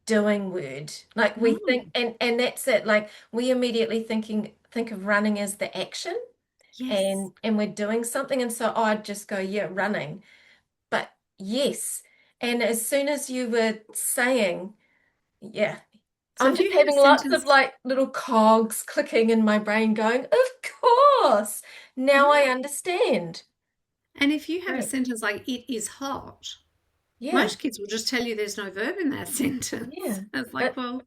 doing word. Like we No. think, and that's it. Like we immediately think of running as the action, Yes. and we're doing something. And so I'd just go, yeah, running. But yes, and as soon as you were saying Yeah. So I'm if just you have a having lots of sentence, like little cogs clicking in my brain going, of course. Now I yeah, understand. and if you have a Right. sentence like it is hot, Yeah. most kids will just tell you there's no verb in that sentence. Yeah. It's like, But well,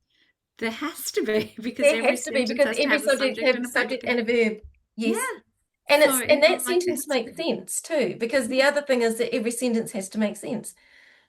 there has to be because there every has to be sentence because has to every have a subject subject has and a a subject predicate. and a verb. Yes. Yeah. And So it's and in that life, it sentence has to makes be. sense too, because the Yeah. other thing is that every sentence has to make sense.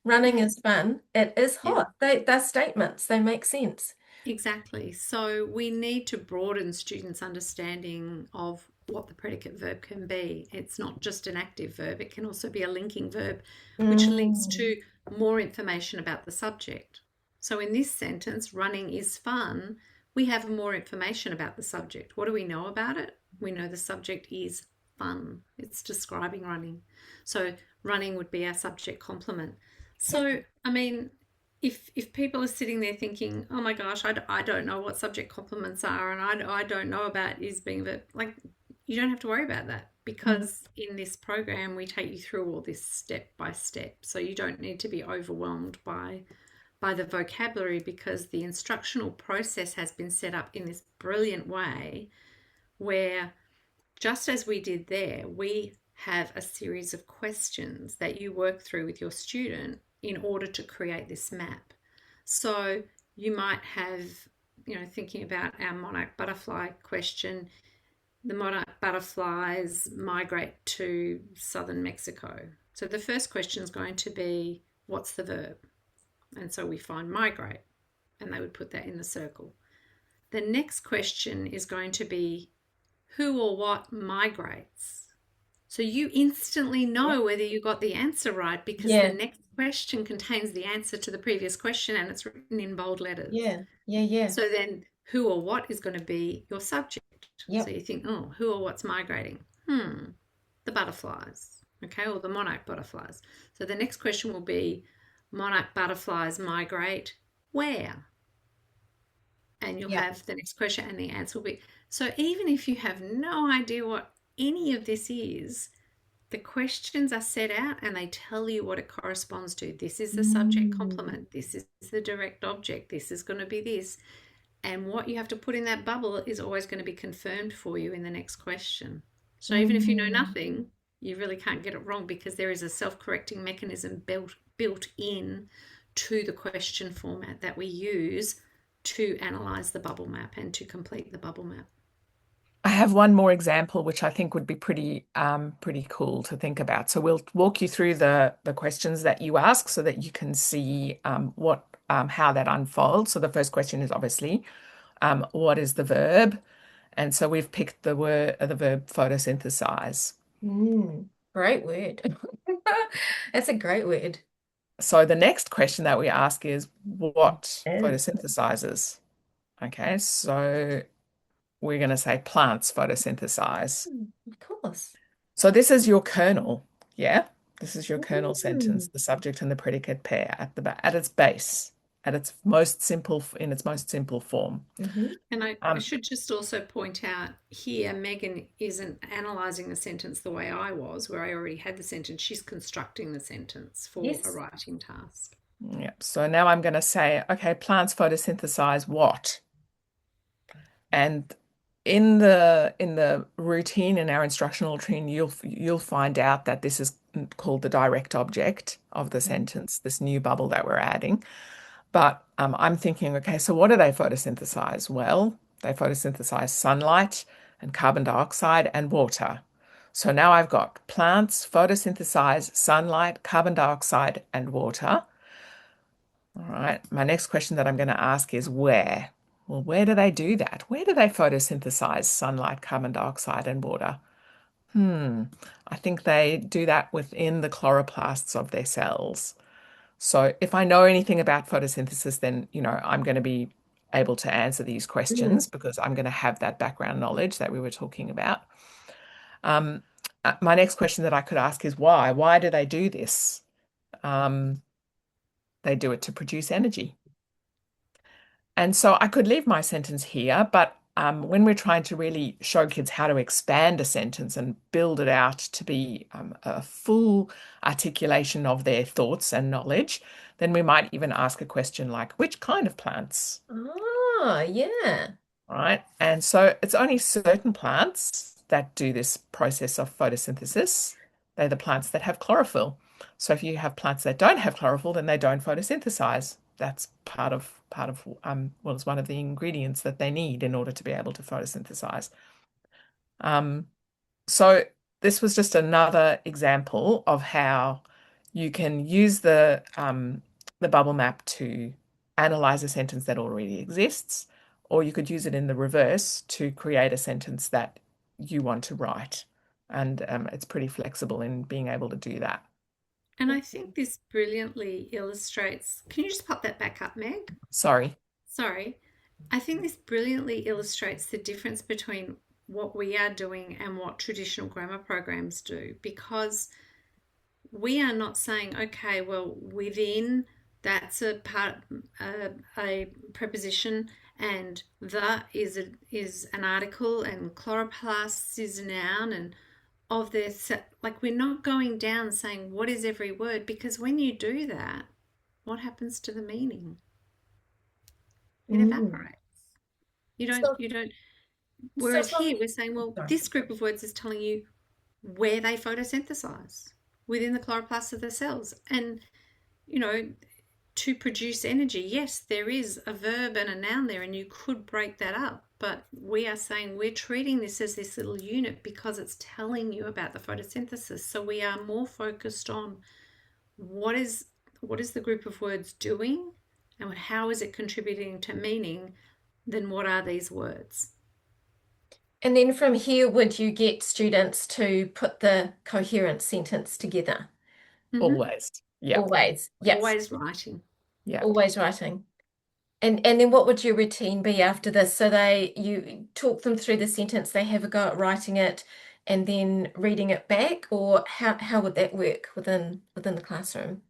Running Yeah. is fun. It is Yeah. hot. They're statements. They make sense. Exactly. So we need to broaden students' understanding of what the predicate verb can be. It's not just an active verb, it can also be a linking verb, which links Mm. to more information about the subject. So in this sentence, running is fun, we have more information about the subject. What do we know about it? We know the subject is fun. It's describing running. So running would be our subject complement. Yeah. So, I mean, if people are sitting there thinking, oh my gosh, I don't know what subject complements are, and I don't know about is being verb, like, you don't have to worry about that Mm. because in this program we take you through all this step by step, so you don't need to be overwhelmed by the vocabulary because the instructional process has been set up in this brilliant way where just as we did there, we have a series of questions that you work through with your student in order to create this map. So you might have, thinking about our monarch butterfly question, the monarch butterflies migrate to southern Mexico. So the first question is going to be, what's the verb? And so we find migrate, and they would put that in the circle. The next question is going to be, who or what migrates? So you instantly Yeah. know whether you got the answer right because the Yeah. next question contains the answer to the previous question and it's written in bold letters. Yeah. Yeah. Yeah. So then who or what is going to be your subject. So Yep. you think, oh, who or what's migrating? The butterflies, okay, or the monarch butterflies. So the next question will be monarch butterflies migrate where? And you'll Yep. have the next question and the answer will be. So even if you have no idea what any of this is, the questions are set out and they tell you what it corresponds to. This is the subject Mm. complement. This is the direct object. This is going to be this. And what you have to put in that bubble is always going to be confirmed for you in the next question. So even if you know Mm. nothing, you really can't get it wrong because there is a self-correcting mechanism built in to the question format that we use to analyze the bubble map and to complete the bubble map. I have one more example, which I think would be pretty cool to think about. So we'll walk you through the questions that you ask so that you can see what how that unfolds. So the first question is obviously, what is the verb? And so we've picked the verb photosynthesize. Mm. Great word. That's a great word. So the next question that we ask is what Is. photosynthesizes? Okay, so we're going to say plants photosynthesize. Of course. So this is your kernel, yeah? This is your kernel sentence, Mm. the subject and the predicate pair at its base, at its most simple in its most simple form. Hmm. And I Um, should just also point out here, Megan isn't analysing the sentence the way I was, where I already had the sentence. She's constructing the sentence for a Yes. writing task. yeah. So now I'm going to say, okay, plants photosynthesize what? And in the routine, in our instructional routine, you'll find out that this is called the direct object of the sentence, this new bubble that we're adding. But I'm thinking, okay, so what do they photosynthesize? Well, they photosynthesize sunlight and carbon dioxide and water. So now I've got plants photosynthesize sunlight, carbon dioxide, and water. All right. My next question that I'm going to ask is where? Well, where do they do that? Where do they photosynthesize sunlight, carbon dioxide, and water? I think they do that within the chloroplasts of their cells. So if I know anything about photosynthesis, then, I'm going to be able to answer these Mm. questions because I'm going to have that background knowledge that we were talking about. My next question that I could ask is why? Why do they do this? Um, they do it to produce energy. And so I could leave my sentence here, but when we're trying to really show kids how to expand a sentence and build it out to be a full articulation of their thoughts and knowledge, then we might even ask a question like, which kind of plants? Oh, yeah. Right? And so it's only certain plants that do this process of photosynthesis. They're the plants that have chlorophyll. So if you have plants that don't have chlorophyll, then they don't photosynthesize. That's well, it's one of the ingredients that they need in order to be able to photosynthesize. Um, so this was just another example of how you can use the bubble map to analyze a sentence that already exists, or you could use it in the reverse to create a sentence that you want to write. And it's pretty flexible in being able to do that. And I think this brilliantly illustrates. Can you just pop that back up, Meg? Sorry. Sorry. I think this brilliantly illustrates the difference between what we are doing and what traditional grammar programs do, because we are not saying, okay, well, within that's a part, a preposition, and the is an article, and chloroplast is a noun, and of this, like we're not going down saying what is every word, because when you do that, what happens to the meaning? It Mm. evaporates. You don't, So, you don't. so Whereas here from, we're saying, well, sorry. this group of words is telling you where they photosynthesize within the chloroplast of the cells. And, you know, to produce energy, yes, there is a verb and a noun there, and you could break that up. But we are saying we're treating this as this little unit because it's telling you about the photosynthesis. So we are more focused on what is the group of words doing and how is it contributing to meaning than what are these words. And then from here, would you get students to put the coherent sentence together? Mm-hmm. Always. Yeah. Always. Yes, Always writing. Yeah. always writing. And then what would your routine be after this? So you talk them through the sentence, they have a go at writing it and then reading it back, or how would that work within the classroom?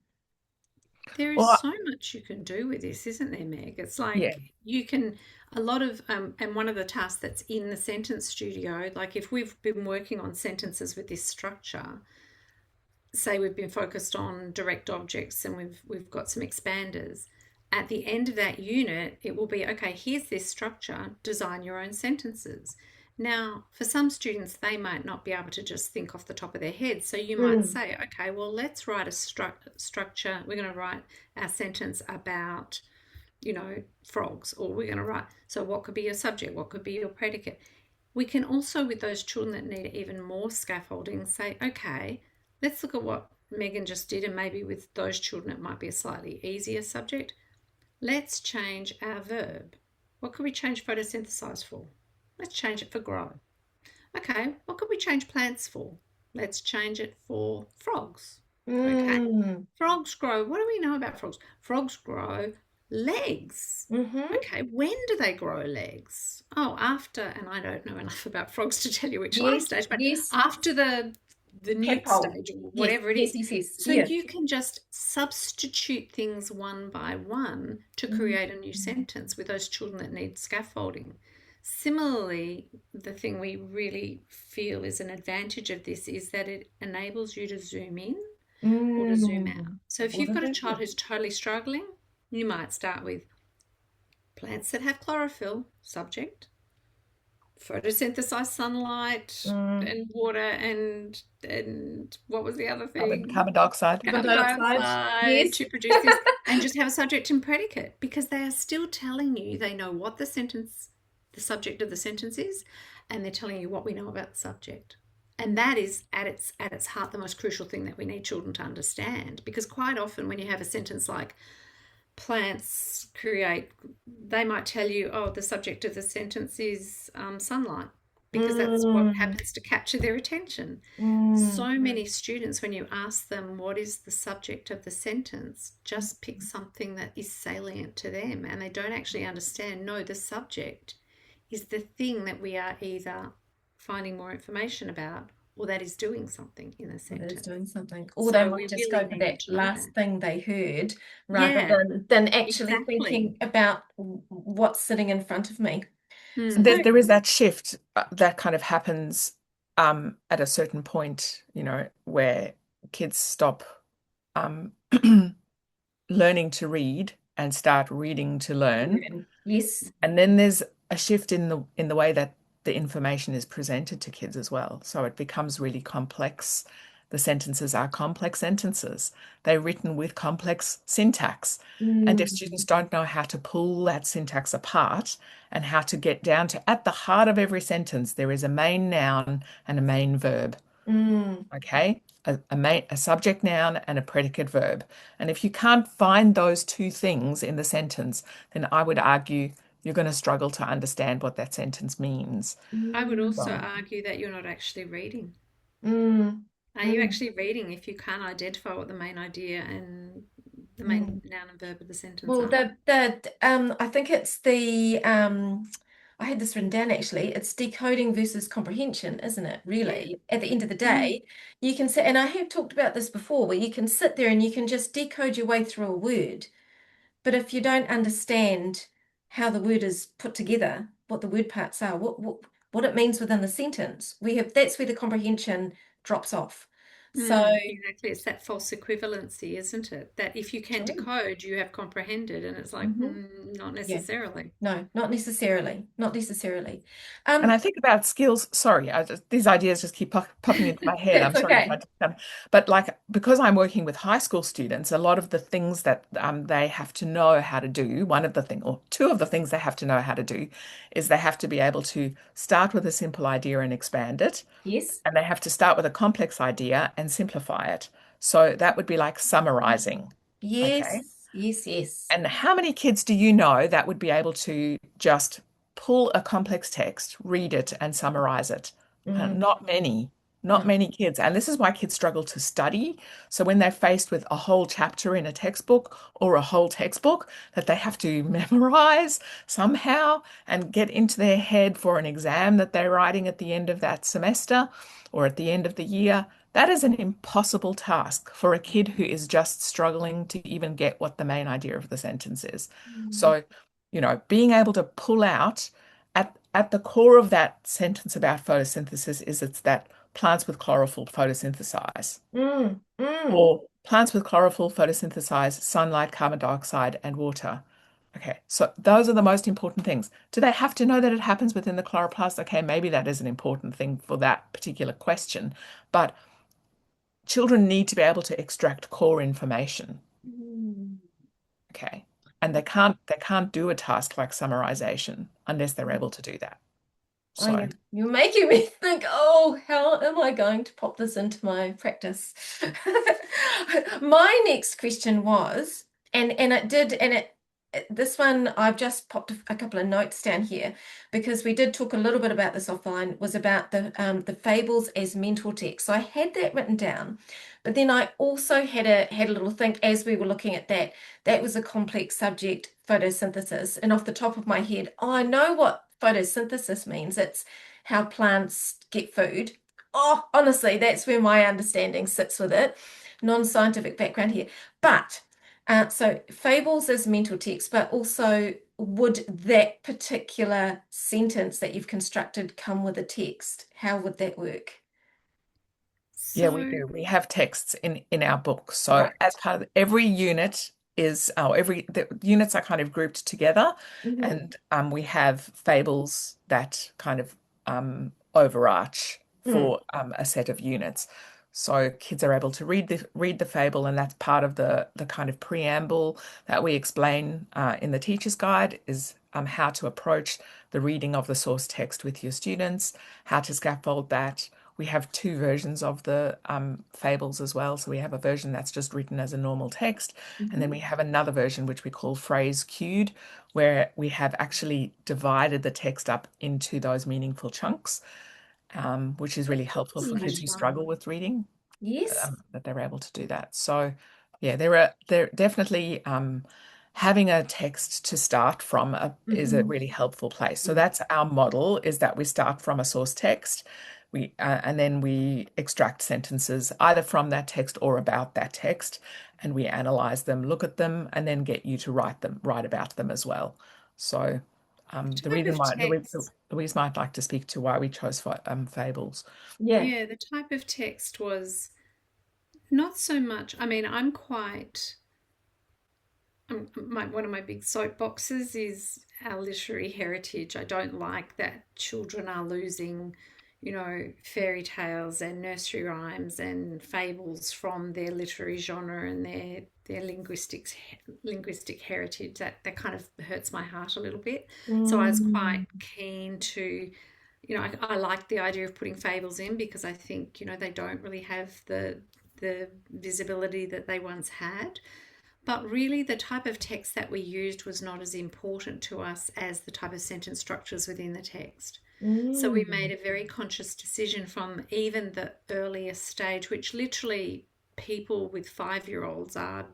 There is Well, so much you can do with this, isn't there, Meg? It's yeah. like you can, a lot of, and one of the tasks that's in the sentence studio, like if we've been working on sentences with this structure, say we've been focused on direct objects and we've got some expanders. At the end of that unit, it will be okay, here's this structure, design your own sentences. Now, for some students, they might not be able to just think off the top of their head. So you might Mm. say, okay, well, let's write a structure. We're going to write our sentence about, frogs, or we're going to write, so what could be your subject? What could be your predicate? We can also, with those children that need even more scaffolding, say, okay, let's look at what Meghan just did, and maybe with those children it might be a slightly easier subject. Let's change our verb. What could we change photosynthesize for? Let's change it for grow. Okay, what could we change plants for? Let's change it for frogs. Okay, Mm. frogs grow. What do we know about frogs? Frogs grow legs. Mm-hmm. Okay, when do they grow legs? Oh, after, and I don't know enough about frogs to tell you which life Yes, stage, but yes. after the newt Tadpole. stage or Yes, whatever it yes, is. yes, yes. So Yeah. you can just substitute things one by one to Mm. create a new sentence with those children that need scaffolding. Similarly, the thing we really feel is an advantage of this is that it enables you to zoom in or to zoom out. Mm. So if What you've a got a child difference. who's totally struggling, you might start with plants that have chlorophyll, subject, photosynthesize sunlight Mm. and water and what was the other Carbon, thing? carbon dioxide. Carbon Carbon dioxide. dioxide Yes. to produce this, and just have a subject and predicate, because they are still telling you they know what the subject of the sentence is, and they're telling you what we know about the subject. And that is at its heart the most crucial thing that we need children to understand, because quite often when you have a sentence like plants create, they might tell you, oh, the subject of the sentence is sunlight, because that's what Mm. happens to capture their attention. Mm. So many students, when you ask them what is the subject of the sentence, just pick something that is salient to them, and they don't actually understand, no, the subject is the thing that we are either finding more information about or that is doing something in the It is sentence. doing something. Or they So might we just really go for need them that to know last that. thing they heard rather Yeah, than actually exactly. thinking about what's sitting in front of me. And Mm. there is that shift that kind of happens at a certain point, where kids stop um, learning to read and start reading to learn. Yes. And then there's a shift in the way that the information is presented to kids as well. So it becomes really complex. The sentences are complex sentences. They're written with complex syntax. And if Mm, students don't know how to pull that syntax apart and how to get down to at the heart of every sentence, there is a main noun and a main verb. mm, Okay? A subject noun and a predicate verb. And if you can't find those two things in the sentence, then I would argue you're going to struggle to understand what that sentence means. I would also So, argue that you're not actually reading. mm, Are you mm, actually reading if you can't identify what the main idea and the main mm. noun and verb of the sentence Well, are? I think it's I had this written down actually. It's decoding versus comprehension, isn't it? Yeah. Really, at the end of the Mm. day, you can sit, and I have talked about this before, where you can sit there and you can just decode your way through a word. But if you don't understand how the word is put together, what the word parts are, what it means within the sentence, that's where the comprehension drops off. So Exactly. It's that false equivalency, isn't it? That if you can true. decode, you have comprehended, and it's like, Hmm. not Yeah. necessarily. No, not necessarily. Not necessarily. and I Um, think about skills. Sorry, these ideas just keep popping into my head. I'm that's sorry if I okay. just but like because I'm working with high school students, a lot of the things that they have to know how to do, one of the thing or two of the things they have to know how to do, is they have to be able to start with a simple idea and expand it, Yes. and they have to start with a complex idea and simplify it. So that would be like summarizing. Okay. Yes. Yes. Yes. And how many kids do you know that would be able to just pull a complex text, read it, and summarize it? Mm, Not many, not no. many kids. And this is why kids struggle to study. So when they're faced with a whole chapter in a textbook or a whole textbook that they have to memorize somehow and get into their head for an exam that they're writing at the end of that semester or at the end of the year, that is an impossible task for a kid who is just struggling to even get what the main idea of the sentence is. Mm, So, being able to pull out at the core of that sentence about photosynthesis is it's that plants with chlorophyll photosynthesize, mm, mm. or plants with chlorophyll photosynthesize sunlight, carbon dioxide, and water. Okay, so those are the most important things. Do they have to know that it happens within the chloroplast? Okay, maybe that is an important thing for that particular question, but children need to be able to extract core information. Mm. Okay. And they can't do a task like summarization unless they're able to do that. Oh, So you're making me think, oh, how am I going to pop this into my practice? My next question was, and it did, and this one I've just popped a couple of notes down here because we did talk a little bit about this offline, was about the fables as mentor text. So I had that written down, but then I also had a little think as we were looking at that. That was a complex subject, photosynthesis, and off the top of my head, oh, I know what photosynthesis means. It's how plants get food. Oh, honestly, that's where my understanding sits with it. Non-scientific background here. But so fables is mental text, but also would that particular sentence that you've constructed come with a text? How would that work? yeah, we So, do. We have texts in our book. So as Right. part of every unit is every the units are kind of grouped together, Mm-hmm. and we have fables that kind of overarch Mm, for a set of units. So kids are able to read the fable, and that's part of the kind of preamble that we explain in the teacher's guide is how to approach the reading of the source text with your students, how to scaffold that. We have two versions of the fables as well. So we have a version that's just written as a normal text, and then mhm. we have another version which we call phrase cued, where we have actually divided the text up into those meaningful chunks, which is really helpful so for kids much who fun. struggle with reading, Yes. that they're able to do that. So yeah, they're definitely having a text to start from is a Hmm. really helpful place. So that's our model, is that we start from a source text, we and then we extract sentences either from that text or about that text, and we analyze them, look at them, and then get you to write about them as well. So The Type reason of why text. Louise might like to speak to why we chose fables. Yeah. Yeah, the type of text was not so much. I mean, I'm quite. One of my big soapboxes is our literary heritage. I don't like that children are losing, fairy tales and nursery rhymes and fables from their literary genre and their linguistic heritage. That kind of hurts my heart a little bit. So I was quite Mm. keen to, I like the idea of putting fables in because I think, they don't really have the visibility that they once had. But really, the type of text that we used was not as important to us as the type of sentence structures within the text. So we Mm. made a very conscious decision from even the earliest stage, which literally people with 5-year olds are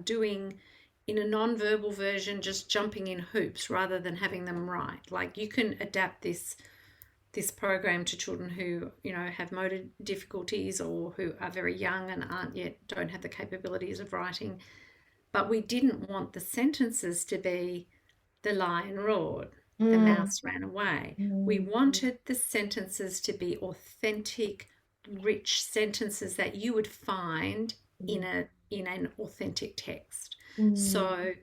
doing in a non-verbal version, just jumping in hoops rather than having them write. Like you can adapt this program to children who have motor difficulties or who are very young and don't have the capabilities of writing, but we didn't want the sentences to be the lion roared, the Mm. mouse ran away. We Mm. wanted the sentences to be authentic, rich sentences that you would find in an authentic text. Mm. So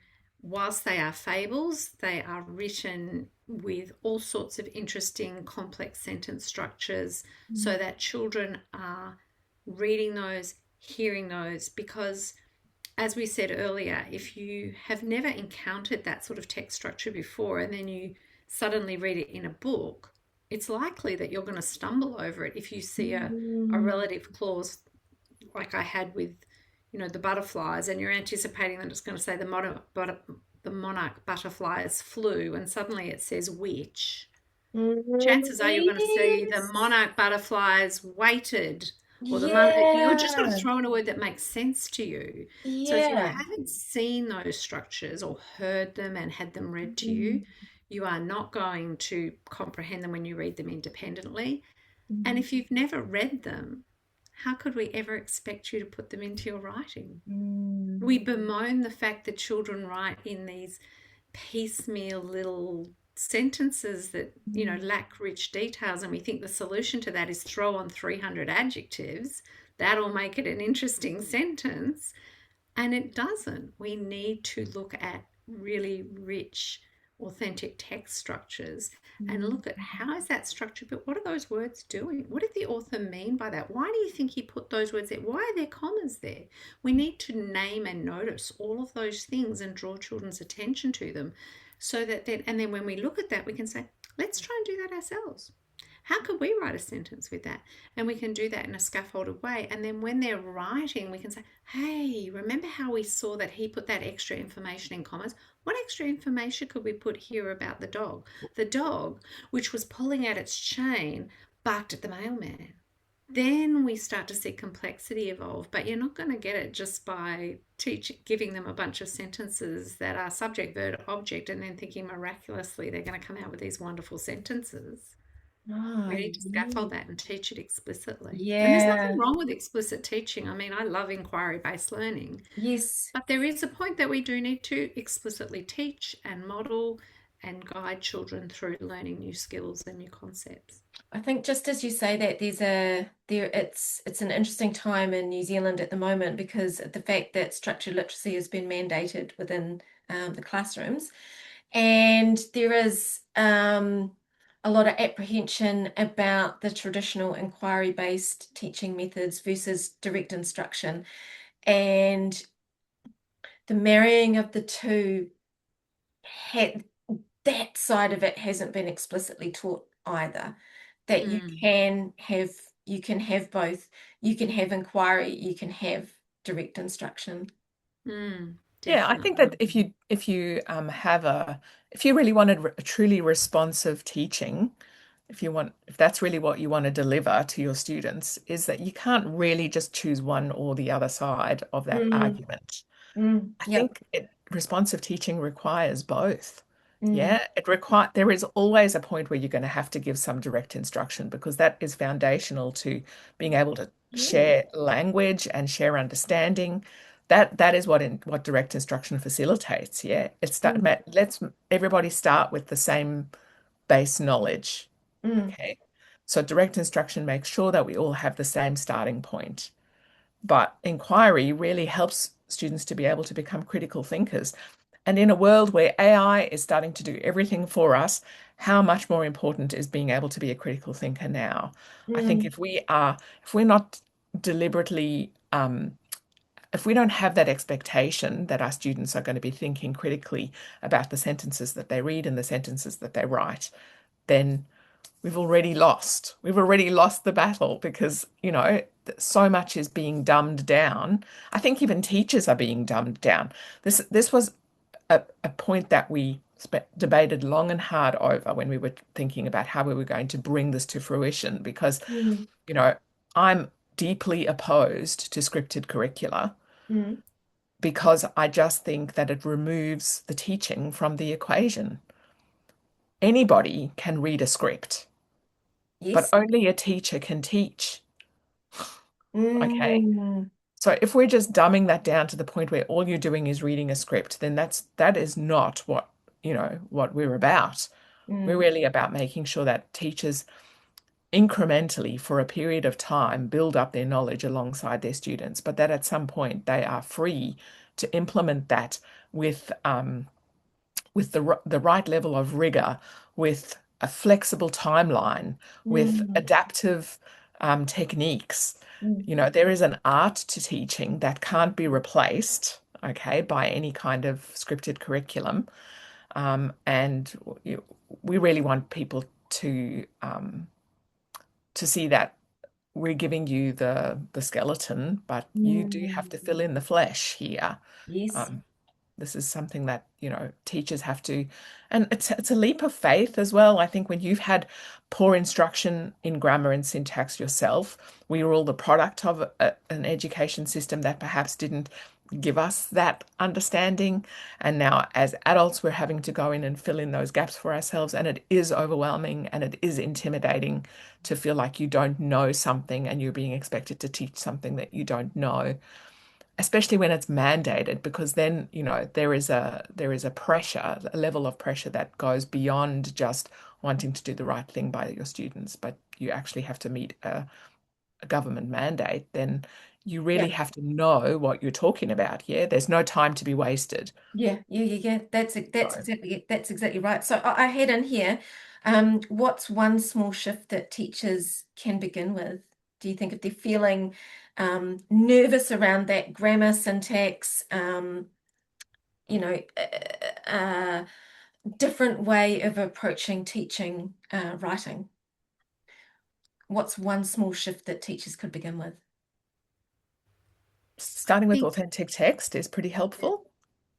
whilst they are fables, they are written with all sorts of interesting complex sentence structures so that children are reading those, hearing those, because as we said earlier, if you have never encountered that sort of text structure before and then you suddenly read it in a book, it's likely that you're going to stumble over it if you see a Mm. relative clause like I had with, the butterflies, and you're anticipating that it's going to say the monarch butterflies flew, and suddenly it says which. Mm. Chances are you're going to see the Yes. monarch butterflies waited, or you're just going to Yeah. throw in a word that makes sense to you. So if you Yeah. haven't seen those structures or heard them and had them read to Mm. you, you are not going to comprehend them when you read them independently. And Mm. if you've never read them, how could we ever expect you to put them into your writing? We Mm. bemoan the fact that children write in these piecemeal little sentences that Mm. lack rich details, and we think the solution to that is throw on 300 adjectives. That'll make it an interesting sentence, and it doesn't. We need to look at really rich, authentic text structures and Mm. look at how is that structured, but what are those words doing? What did the author mean by that? Why do you think he put those words there? Why are there commas there? We need to name and notice all of those things and draw children's attention to them so that then when we look at that, we can say, let's try and do that ourselves. How could we write a sentence with that? And we can do that in a scaffolded way. And then when they're writing, we can say, hey, remember how we saw that he put that extra information in commas? What extra information could we put here about the dog? The dog, which was pulling at its chain, barked at the mailman. Then we start to see complexity evolve, but you're not going to get it just by giving them a bunch of sentences that are subject, verb, object, and then thinking miraculously they're going to come out with these wonderful sentences. Ah, We need to yeah. scaffold that and teach it explicitly. And there's nothing Yeah. wrong with explicit teaching. I mean, I love inquiry based learning, Yes. but there is a point that we do need to explicitly teach and model and guide children through learning new skills and new concepts. I think just as you say that it's an interesting time in New Zealand at the moment because of the fact that structured literacy has been mandated within the classrooms, and there is a lot of apprehension about the traditional inquiry-based teaching methods versus direct instruction, and the marrying of the two had that side of it hasn't been explicitly taught either. That Mm, you can have both. You can have inquiry, you can have direct instruction. Yeah, I think that definitely. if you really wanted a truly responsive teaching, if that's really what you want to deliver to your students, is that you can't really just choose one or the other side of that Mm, argument. I yeah. think responsive teaching requires both. Mm, Yeah, there is always a point where you're going to have to give some direct instruction because that is foundational to being able to yeah. share language and share understanding. that is what direct instruction facilitates. Yeah, Mm, let's everybody start with the same base knowledge. mm, Okay, so direct instruction makes sure that we all have the same starting point. But inquiry really helps students to be able to become critical thinkers. And in a world where AI is starting to do everything for us, how much more important is being able to be a critical thinker now? I think mm, if we're not deliberately, if we don't have that expectation that our students are going to be thinking critically about the sentences that they read and the sentences that they write, then we've already lost. We've already lost the battle because, so much is being dumbed down. I think even teachers are being dumbed down. This was a point that we debated long and hard over when we were thinking about how we were going to bring this to fruition because, mm, you know, I'm deeply opposed to scripted curricula mm. because I just think that it removes the teaching from the equation. Anybody can read a script, but Yes. only a teacher can teach. Okay. Mm, So if we're just dumbing that down to the point where all you're doing is reading a script, then that is not what we're about. We're mm, really about making sure that teachers incrementally for a period of time build up their knowledge alongside their students, but that at some point they are free to implement that with the right level of rigor, with a flexible timeline, with mm, adaptive techniques. mm. There is an art to teaching that can't be replaced, okay, by any kind of scripted curriculum. And we really want people to see that we're giving you the skeleton, but you do have to Mm. fill in the flesh here. Yes. Um, this is something that, teachers have to, and it's a leap of faith as well. I think when you've had poor instruction in grammar and syntax yourself, we were all the product of an education system that perhaps didn't give us that understanding. And now as adults, we're having to go in and fill in those gaps for ourselves. And it is overwhelming and it is intimidating to feel like you don't know something and you're being expected to teach something that you don't know, especially when it's mandated, because then, there is a pressure, a level of pressure that goes beyond just wanting to do the right thing by your students, but you actually have to meet a government mandate. Then you Yeah. really have to know what you're talking about. Yeah, there's no time to be wasted. Yeah. Yeah. Yeah. Yeah. That's So exactly it. That's exactly right. So I had in here, what's one small shift that teachers can begin with? Do you think if they're feeling nervous around that grammar, syntax, you know, different way of approaching teaching writing? What's one small shift that teachers could begin with? I starting with think, authentic text is pretty Yeah. helpful.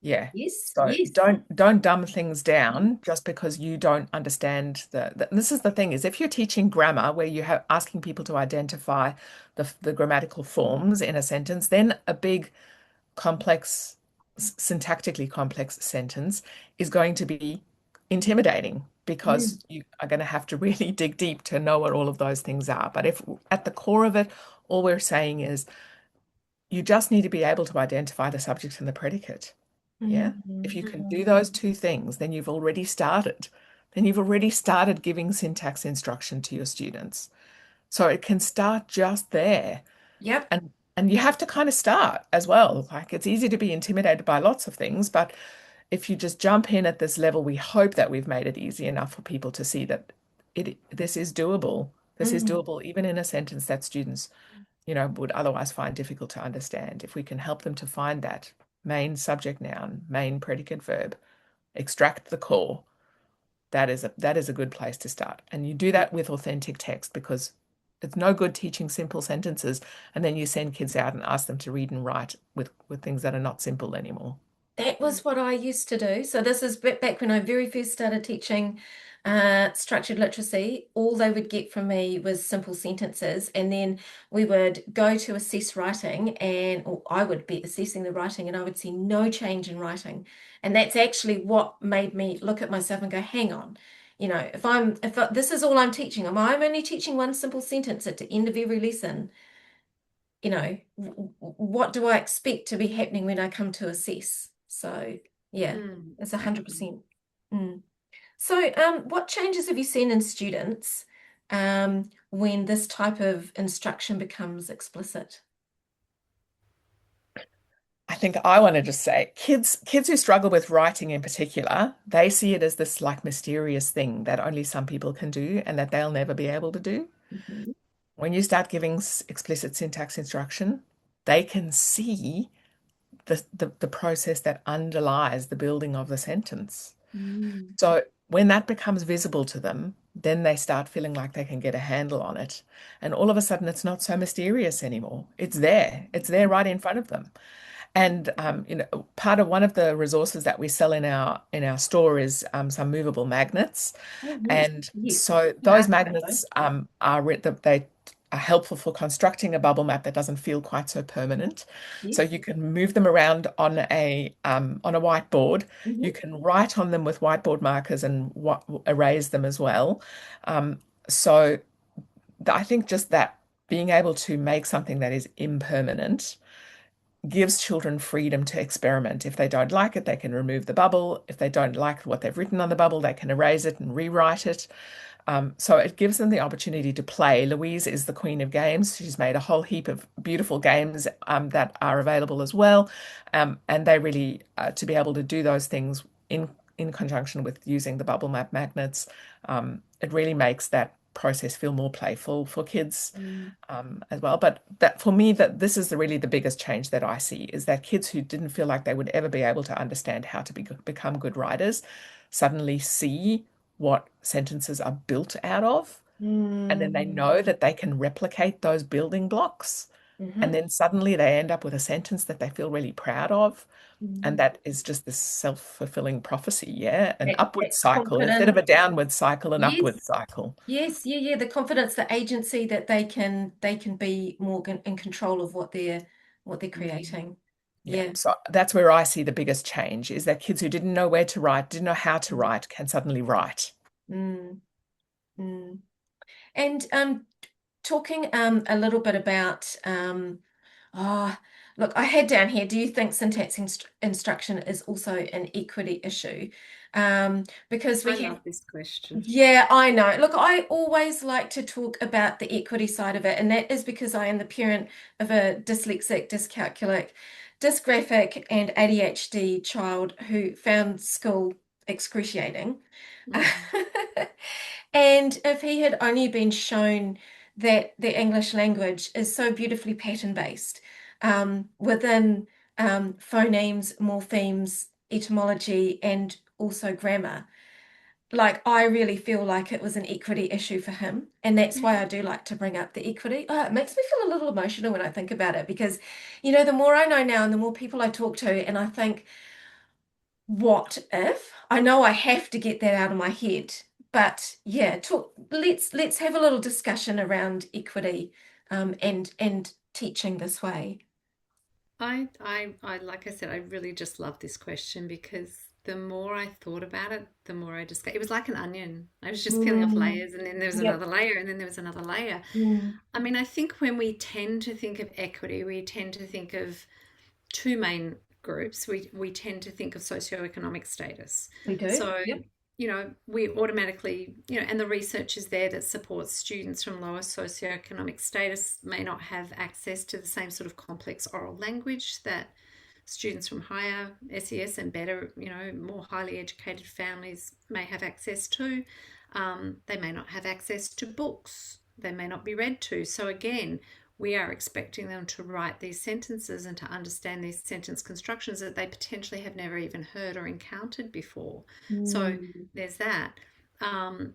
Yeah. Yes, So yes. don't dumb things down just because you don't understand this is the thing is if you're teaching grammar where you have asking people to identify the grammatical forms in a sentence, then a big complex syntactically complex sentence is going to be intimidating Mm, because you are going to have to really dig deep to know what all of those things are. But if at the core of it, all we're saying is you just need to be able to identify the subject and the predicate. mm, Yeah. If you can do mm. those two things, then you've already started. Then you've already started giving syntax instruction to your students. So it can start just there. Yep. And you have to kind of start as well. Like it's easy to be intimidated by lots of things, but if you just jump in at this level, we hope that we've made it easy enough for people to see that this is doable. This is Mm. doable, even in a sentence that students would otherwise find difficult to understand. If we can help them to find that main subject noun, main predicate verb, extract the core, that is a good place to start. And you do that with authentic text because it's no good teaching simple sentences and then you send kids out and ask them to read and write with things that are not simple anymore. That was what I used to do. So this is back when I very first started teaching structured literacy. All they would get from me was simple sentences, and then we would go to assess writing, and or I would be assessing the writing, and I would see no change in writing. And that's actually what made me look at myself and go, "Hang on, if this is all I'm teaching, I'm only teaching one simple sentence at the end of every lesson. what do I expect to be happening when I come to assess? So yeah, it's Exactly. 100%. Mm. So what changes have you seen in students when this type of instruction becomes explicit? I think I want to just say kids who struggle with writing in particular, they see it as this like mysterious thing that only some people can do and that they'll never be able to do. Mhm. When you start giving explicit syntax instruction, they can see the process that underlies the building of the sentence. Mm. So when that becomes visible to them, then they start feeling like they can get a handle on it. And all of a sudden, it's not so mysterious anymore. It's there. It's there right in front of them. And part of one of the resources that we sell in our store is some movable magnets. Oh, yes, And yes. so Yeah, I those have those. magnets they are helpful for constructing a bubble map that doesn't feel quite so permanent. So Yes. you can move them around on a whiteboard. Hmm. You can write on them with whiteboard markers and erase them as well. Um, so I think just that being able to make something that is impermanent gives children freedom to experiment. If they don't like it, they can remove the bubble. If they don't like what they've written on the bubble, they can erase it and rewrite it. So it gives them the opportunity to play. Louise is the queen of games. She's made a whole heap of beautiful games that are available as well. And they really, to be able to do those things in conjunction with using the bubble map magnets, it really makes that process feel more playful for kids Mm. as well. But that for me, that this is really the biggest change that I see is that kids who didn't feel like they would ever be able to understand how to become good writers suddenly see what sentences are built out of, and then they Mm. know that they can replicate those building blocks. And Hmm. then suddenly they end up with a sentence that they feel really proud of. And Mm. that is just this self-fulfilling prophecy, yeah? An That upward cycle instead of confidence. a downward cycle, an upward Yes. cycle. Yes, yeah, yeah. The confidence, the agency that they can be more in control of what they're creating. Yeah, Yeah. so that's where I see the biggest change is that kids who didn't know where to write, didn't know how to write, can suddenly write. Mm. Mm. And talking a little bit about oh, look, I had down here, do you think syntax instruction is also an equity issue? Because I we have love this question. Yeah, I know. Look, I always like to talk about the equity side of it, and that is because I am the parent of a dyslexic, dyscalculic, dysgraphic, and ADHD child who found school excruciating. Mm. And if he had only been shown that the English language is so beautifully pattern-based, within phonemes, morphemes, etymology, and also grammar, like I really feel like it was an equity issue for him. And that's why I do like to bring up the equity. Oh, it makes me feel a little emotional when I think about it because, the more I know now and the more people I talk to, and I think, what if? I know I have to get that out of my head. But yeah, let's have a little discussion around equity and teaching this way. I like I said, I really just love this question because the more I thought about it, the more I just it was like an onion. I was just peeling off Mm, layers, and then there was yep. another layer, and then there was another layer. Mm, I mean, I think when we tend to think of equity, we tend to think of two main groups. We tend to think of socioeconomic status. we do. So, Yep. we automatically, and the research is there that supports students from lower socioeconomic status may not have access to the same sort of complex oral language that students from higher SES and better, more highly educated families may have access to. They may not have access to books. They may not be read to. So again, we are expecting them to write these sentences and to understand these sentence constructions that they potentially have never even heard or encountered before. So Mm, there's that.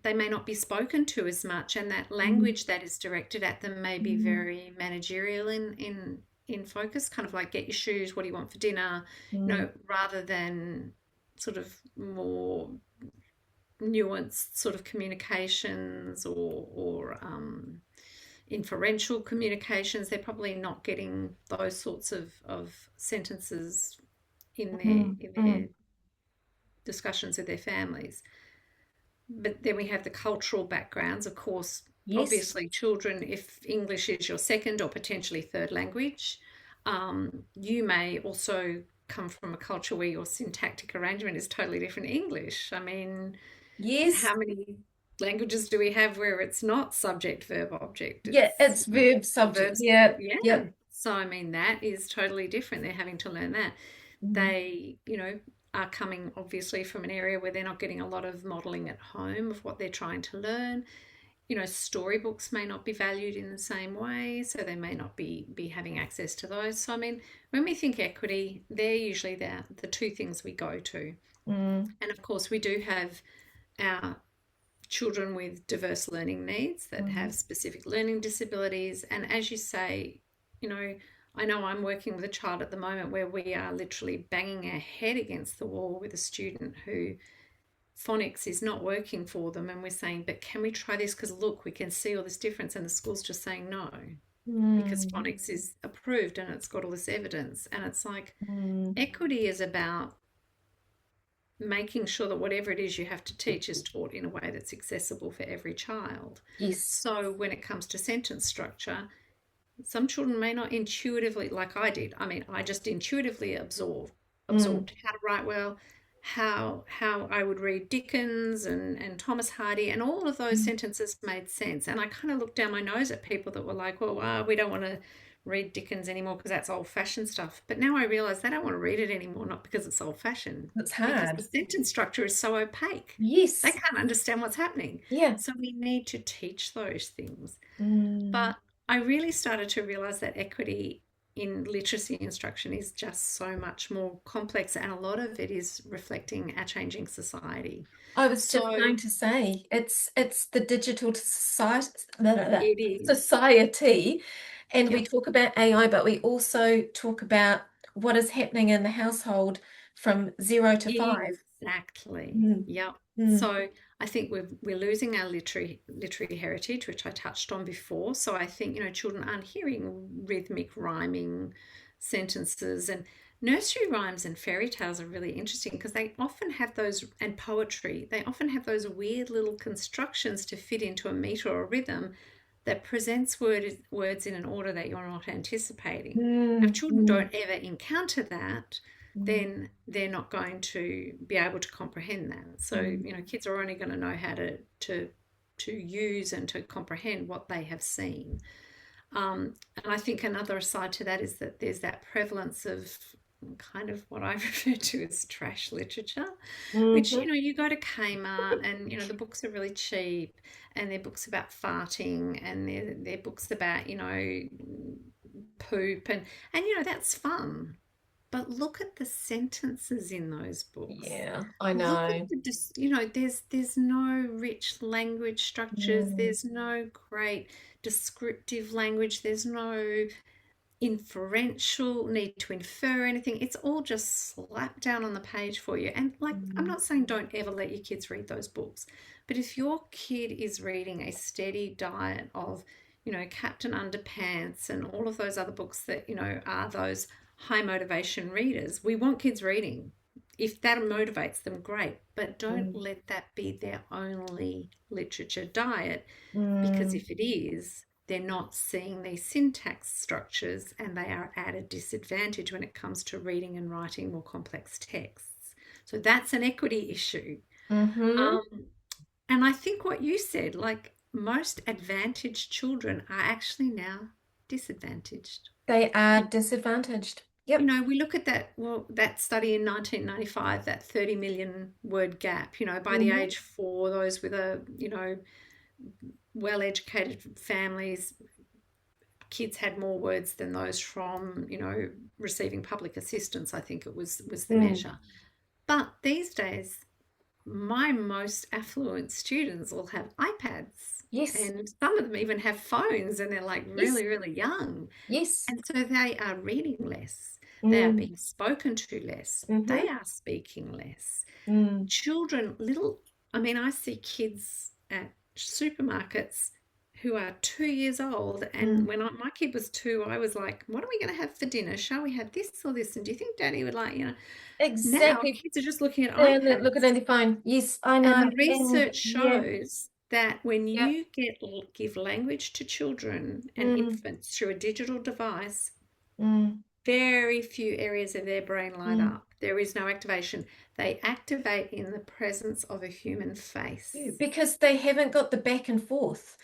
They may not be spoken to as much, and that mm, language that is directed at them may be mm, very managerial in focus, kind of like get your shoes, what do you want for dinner, mm, rather than sort of more nuanced sort of communications or inferential communications. They're probably not getting those sorts of sentences in their mm, in their mm. discussions with their families. But then we have the cultural backgrounds. Of course, Yes. Obviously, children, if English is your second or potentially third language, you may also come from a culture where your syntactic arrangement is totally different to English. I mean, Yes. how many languages do we have where it's not subject, verb, object? Yeah, It's, it's verb subject. verbs. Yeah. Yeah. Yep. So, I mean, that is totally different. They're having to learn that. Mm. They, are coming obviously from an area where they're not getting a lot of modeling at home of what they're trying to learn. Storybooks may not be valued in the same way, so they may not be having access to those. So, I mean, when we think equity, they're usually the two things we go to. Mm. And of course, we do have our children with diverse learning needs that have Mm. specific learning disabilities. And as you say, you know, I know I'm working with a child at the moment where we are literally banging our head against the wall with a student who phonics is not working for them, and we're saying, but can we try this, because look, we can see all this difference, and the school's just saying no because Mm. phonics is approved and it's got all this evidence. And it's like, Mm. equity is about making sure that whatever it is you have to teach is taught in a way that's accessible for every child. Yes. So when it comes to sentence structure, some children may not intuitively, like I did. I mean, I just intuitively Mm. absorbed how to write well, how I would read Dickens and Thomas Hardy, and all of those Mm. sentences made sense. And I kind of looked down my nose at people that were like, well, we don't want to read Dickens anymore because that's old fashioned stuff. But now I realize they don't want to read it anymore, not because it's old fashioned, It's because the hard. sentence structure is so opaque. They Yes. can't understand what's happening. Yeah. So we need to teach those things. Mm. But I really started to realize that equity in literacy instruction is just so much more complex, and a lot of it is reflecting our changing society. I was just So going to say it's the digital society, it is, society, and we yep, talk about AI, but we also talk about what is happening in the household from 0 to 5. exactly, Mm. yep. Mm. So I think we're losing our literary heritage, which I touched on before. So I think, children aren't hearing rhythmic rhyming sentences, and nursery rhymes and fairy tales are really interesting because they often have those, and poetry, they often have those weird little constructions to fit into a meter or a rhythm that presents words in an order that you're not anticipating. Now, if Mm. children Mm. don't ever encounter that, Mm. then they're not going to be able to comprehend that. So, Mm. kids are only going to know how to use and to comprehend what they have seen. And I think another aside to that is that there's that prevalence of kind of what I refer to as trash literature, which, Mhm. you go to Kmart and, the books are really cheap, and they're books about farting, and they're books about, poop, and that's fun. But look at the sentences in those books. Yeah, I Look at know. there's no rich language structures. Mm. There's no great descriptive language. There's no inferential need to infer anything. It's all just slapped down on the page for you. And like, I'm Mm. not saying don't ever let your kids read those books, but if your kid is reading a steady diet of, Captain Underpants and all of those other books that, are those high motivation readers, we want kids reading. If that motivates them, great, but don't Mm. let that be their only literature diet, because Mm. if it is, they're not seeing these syntax structures, and they are at a disadvantage when it comes to reading and writing more complex texts. So that's an equity issue. Mm-hmm. Um, and I think what you said, like, most advantaged children are actually now disadvantaged. They are disadvantaged. Yep. We look at that study in 1995, that 30 million word gap, by the Mm-hmm. age 4, those with well-educated families, kids had more words than those from, receiving public assistance, I think it was the Mm. measure. But these days, my most affluent students all have iPads, Yes. and some of them even have phones, and they're like Yes. really, really young. Yes. And so they are reading less. They are Mm. being spoken to less. Mm-hmm. They are speaking less. Mm. Children, I mean, I see kids at supermarkets who are 2 years old. And Mm. when my kid was 2, I was like, what are we going to have for dinner? Shall we have this or this? And do you think Daddy would like, now Exactly. kids are just looking at And look at iPads. the phone. Yes, I And know. the And research yeah. shows that when Yeah. you give language to children and Mm, infants through a digital device, mm, very few areas of their brain light mm. up. There is no activation. They activate in the presence of a human Yeah, face. because they haven't got the back and forth.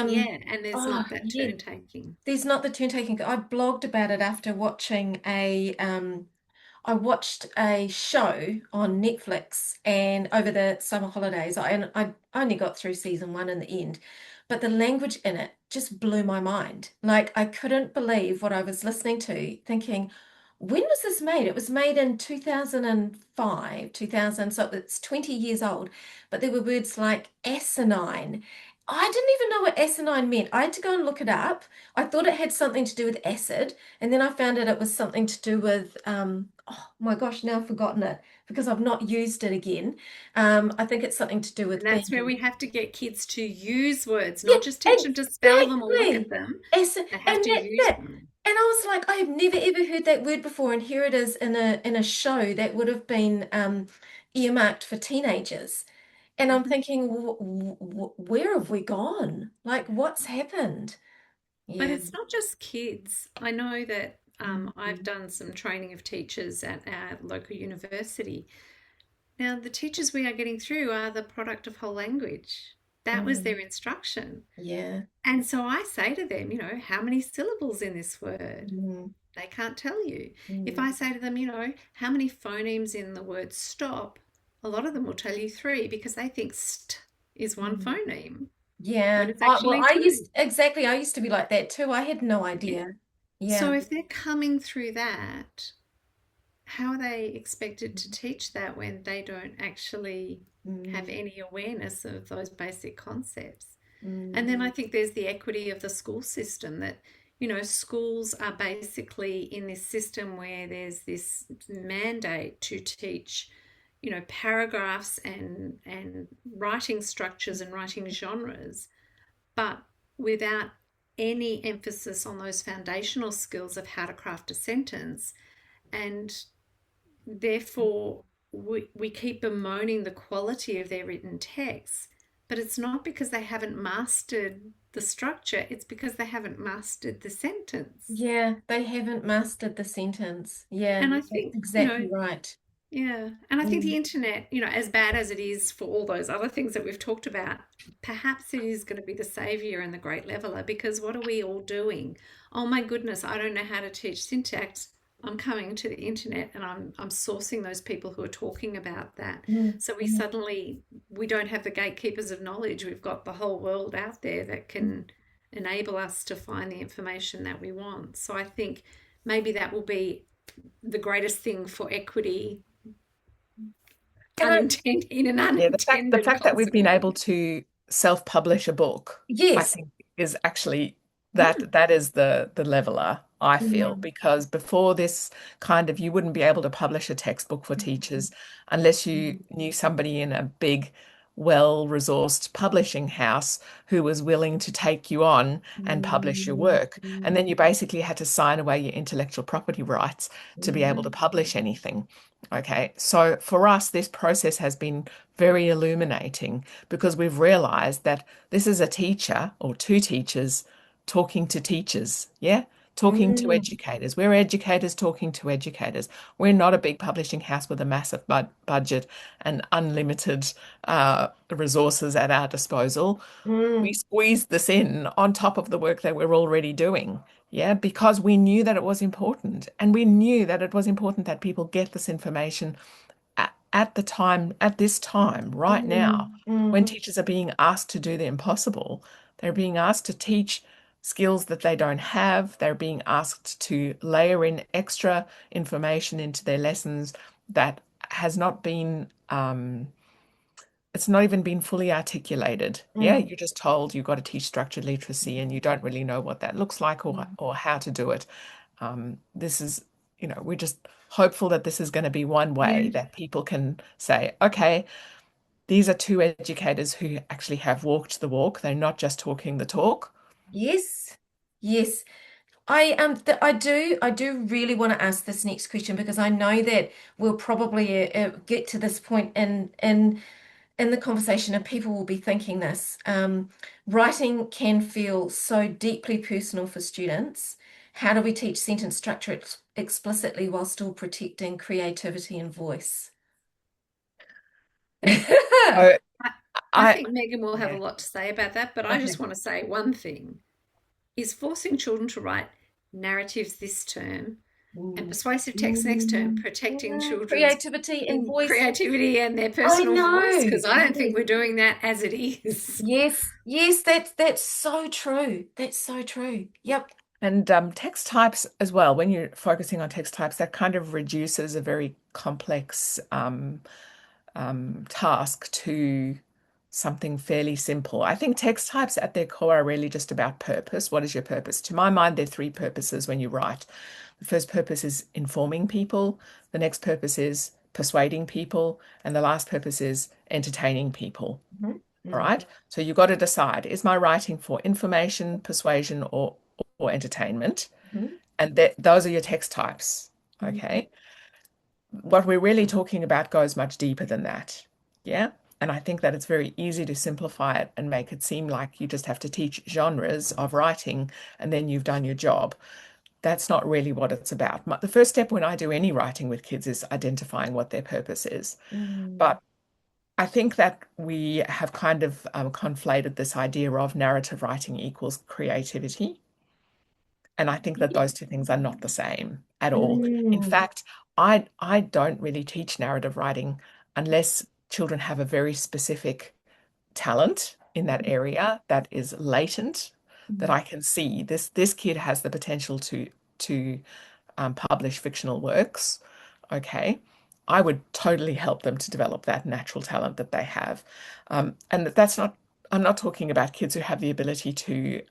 Yeah, and there's Oh, not that yeah, turn taking. there's not the turn taking. I blogged about it after watching I watched a show on Netflix and over the summer holidays, and I only got through season one in the end, but the language in it just blew my mind. Like I couldn't believe what I was listening to, thinking, when was this made? It was made in 2005, 2000, so it's 20 years old, but there were words like asinine. I didn't even know what asinine meant. I had to go and look it up. I thought it had something to do with acid, and then I found out it was something to do with, oh my gosh, now I've forgotten it because I've not used it again. I think it's something to do And with that's where being, we have to get kids to use words, yeah, not just teach them to spell them or look at exactly. them. Acid, They have and to that's use it. them. And I was like, I have never ever heard that word before, and here it is in a show that would have been earmarked for teenagers. And I'm Mhm. thinking, where have we gone? Like, what's happened? But Yeah. it's not just kids. I know that I've Mm, done some training of teachers at our local university. Now, the teachers we are getting through are the product of whole language. That was mm, their instruction. yeah. And so I say to them, how many syllables in this word? Mm, They can't tell you. If mm, I say to them, how many phonemes in the word stop? A lot of them will tell you three because they think st is one mm. phoneme when Yeah. it's Well, actually two. I used to be like that too. I had no Yeah. idea. So Yeah. if they're coming through that, how are they expected to teach that when they don't actually have Mm, any awareness of those basic concepts? And mm, then I think there's the equity of the school system that, schools are basically in this system where there's this mandate to teach, paragraphs and writing structures and writing genres, but without any emphasis on those foundational skills of how to craft a sentence. And therefore, we keep bemoaning the quality of their written texts, but it's not because they haven't mastered the structure, it's because they haven't mastered the sentence. yeah. They haven't mastered the sentence. Yeah. And I That's think, exactly right. yeah, and I think Mm, the internet, as bad as it is for all those other things that we've talked about, perhaps it is going to be the savior and the great leveler because what are we all doing? Oh my goodness, I don't know how to teach syntax. I'm coming to the internet and I'm sourcing those people who are talking about that. mm, So mm, we don't have the gatekeepers of knowledge. We've got the whole world out there that mm. can enable us to find the information that we want. So I think maybe that will be the greatest thing for equity And I, unintended in an Yeah, the unintended fact that we've been consequence. able to self-publish a book, I yes. think is actually Mm, that is the leveler, I feel, Mm, because before this kind of you wouldn't be able to publish a textbook for mm, teachers unless you mm, knew somebody in a big, well-resourced publishing house who was willing to take you on and publish your mm, work. And then mm, you basically had to sign away your intellectual property rights to be able to mm. publish anything. Okay, so for us, this process has been very illuminating because we've realized that this is a teacher or two teachers talking to teachers, yeah? Talking to Mm, educators. We're educators talking to educators. We're not a big publishing house with a massive budget and unlimited resources at our disposal. We mm. squeezed this in on top of the work that we're already doing. Yeah, because we knew that it was important. And we knew that it was important that people get this information at the time, at this time, right now, Mm, when mm, teachers are being asked to do the impossible. They're being asked to teach skills that they don't have. They're being asked to layer in extra information into their lessons that has not been it's not even been fully articulated. Yeah, mm, you're just told you've got to teach structured literacy and you don't really know what that looks like mm. or how to do it. This is, we're just hopeful that this is going to be one Yeah. way that people can say, okay, these are two educators who actually have walked the walk. They're not just talking the talk. Yes. Yes. I do really want to ask this next question because I know that we'll probably get to this point in in the conversation, and people will be thinking this, writing can feel so deeply personal for students. How do we teach sentence structure explicitly while still protecting creativity and voice? So I, I I, think Megan will have a yeah, lot to say about that, but I just okay. want to say one thing is forcing children to write narratives this term and Mm. persuasive text next term, Mm. protecting children's Creativity and voice. creativity and their I personal voice, know. because I don't think Yes. we're doing that as it is. Yes. Yes, that's so true. That's so true. Yep. And text types as well, when you're focusing on text types, that kind of reduces a very complex task to something fairly simple. I think text types at their core are really just about purpose. What is your purpose? To my mind, there are three purposes when you write. The first purpose is informing people, the next purpose is persuading people, and the last purpose is entertaining people. Mhm. All Mhm. right. So you've got to decide, is my writing for information, persuasion, or entertainment? Mhm. And that those are your text types. Mhm. Okay. What we're really talking about goes much deeper than that. Yeah. And I think that it's very easy to simplify it and make it seem like you just have to teach genres of writing and then you've done your job. That's not really what it's about. The first step when I do any writing with kids is identifying what their purpose is. Mm. But I think that we have kind of conflated this idea of narrative writing equals creativity. And I think that those two things are not the same at all. In Mm. fact, I don't really teach narrative writing unless children have a very specific talent in that area that is latent, that Mhm. I can see this kid has the potential to publish fictional works. Okay, I would totally help them to develop that natural talent that they have, and that's not. I'm not talking about kids who have the ability to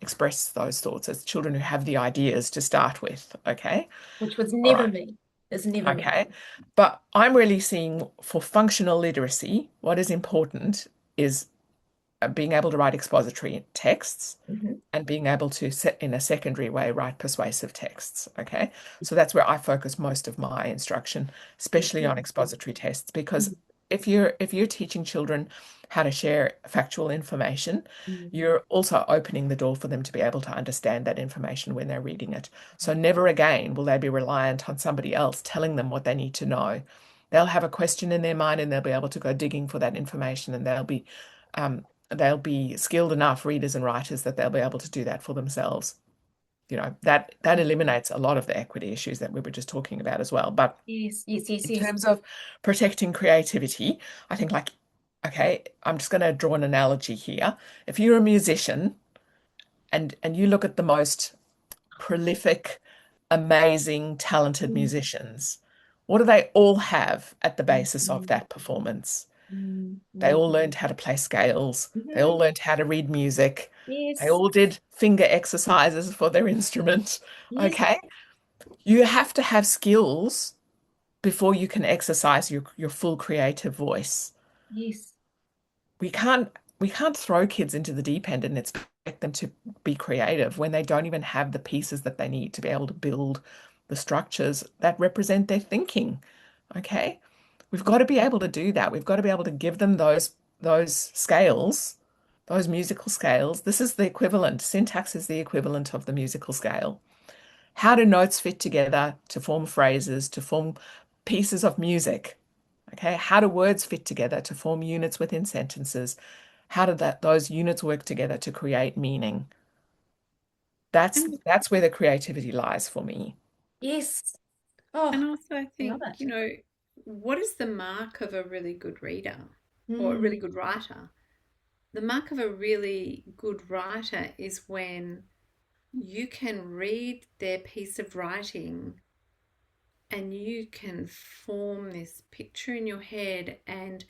express those thoughts. It's children who have the ideas to start with. Okay, Which was all never right. me. Is never me. Okay. But I'm really seeing for functional literacy, what is important is being able to write expository texts Mhm. and being able to set in a secondary way write persuasive texts. Okay. So that's where I focus most of my instruction, especially on expository texts, because Mhm. if you're teaching children how to share factual information, Mhm. you're also opening the door for them to be able to understand that information when they're reading it. So never again will they be reliant on somebody else telling them what they need to know. They'll have a question in their mind and they'll be able to go digging for that information and they'll be skilled enough readers and writers that they'll be able to do that for themselves. That eliminates a lot of the equity issues that we were just talking about as well. But Yes, yes, yes, in yes. terms of protecting creativity, I think like, okay, I'm just going to draw an analogy here. If you're a musician and you look at the most prolific, amazing, talented Mm. musicians, what do they all have at the basis of Mm. that performance? Mm. They Mm. all learned how to play scales. They Mhm. all learned how to read music. They Yes, all did finger exercises for their instrument. yes, Okay. You have to have skills before you can exercise your full creative voice. yes. We can't we can't throw kids into the deep end and expect them to be creative when they don't even have the pieces that they need to be able to build the structures that represent their thinking. Okay? We've got to be able to do that. We've got to be able to give them those scales, those musical scales. This is the equivalent. Syntax is the equivalent of the musical scale. How do notes fit together to form phrases, to form pieces of music? Okay, how do words fit together to form units within sentences? How do those units work together to create meaning? That's And that's where the creativity lies for me. Yes. Oh, and also I I love think, it. what is the mark of a really good reader or a Mm. really good writer? The mark of a really good writer is when you can read their piece of writing and you can form this picture in your head, and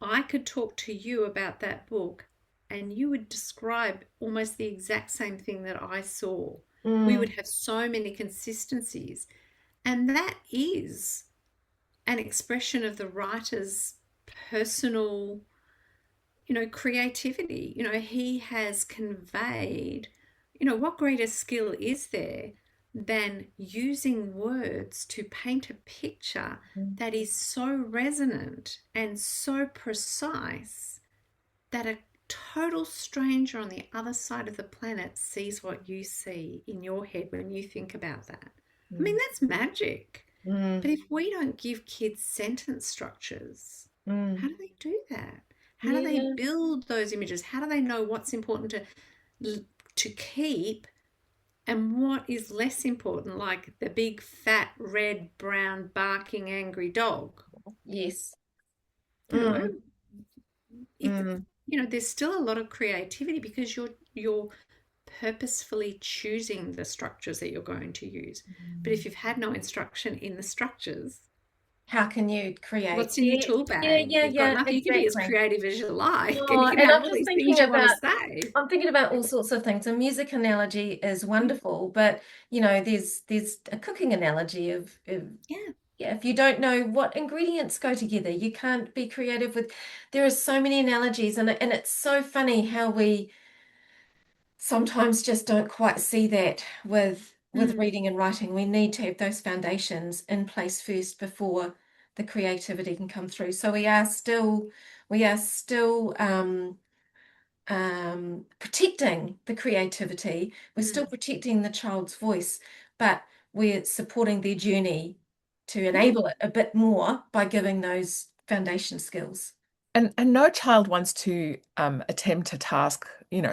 I could talk to you about that book and you would describe almost the exact same thing that I saw. We would Mm. have so many consistencies, and that is an expression of the writer's personal, creativity. He has conveyed, what greater skill is there than using words to paint a picture Mm. that is so resonant and so precise that a total stranger on the other side of the planet sees what you see in your head when you think about that. I mean, Mm. that's magic. Mm. But if we don't give kids sentence structures, Mm. how do they do that? How do they Yeah. build those images? How do they know what's important to keep and what is less important, like the big fat red brown barking angry dog? Yes. You know, Mm. it Mm. there's still a lot of creativity because you're purposefully choosing the structures that you're going to use. But if you've had no instruction in the structures, How can you create? what's in your Yeah, tool yeah, bag? yeah, You've got yeah, nothing. You can be as exactly. creative as you like, and Oh, you can and have I'm all just these things thinking you want to about say. I'm thinking about all sorts of things. A music analogy is wonderful, but there's a cooking analogy of Yeah. yeah, if you don't know what ingredients go together, you can't be creative with. There are so many analogies, and it's so funny how we sometimes just don't quite see that with Mm, reading and writing. We need to have those foundations in place first before the creativity can come through. So we are still protecting the creativity. We're still mm. protecting the child's voice, but we're supporting their journey to Yeah. enable it a bit more by giving those foundation skills. And no child wants to attempt a task,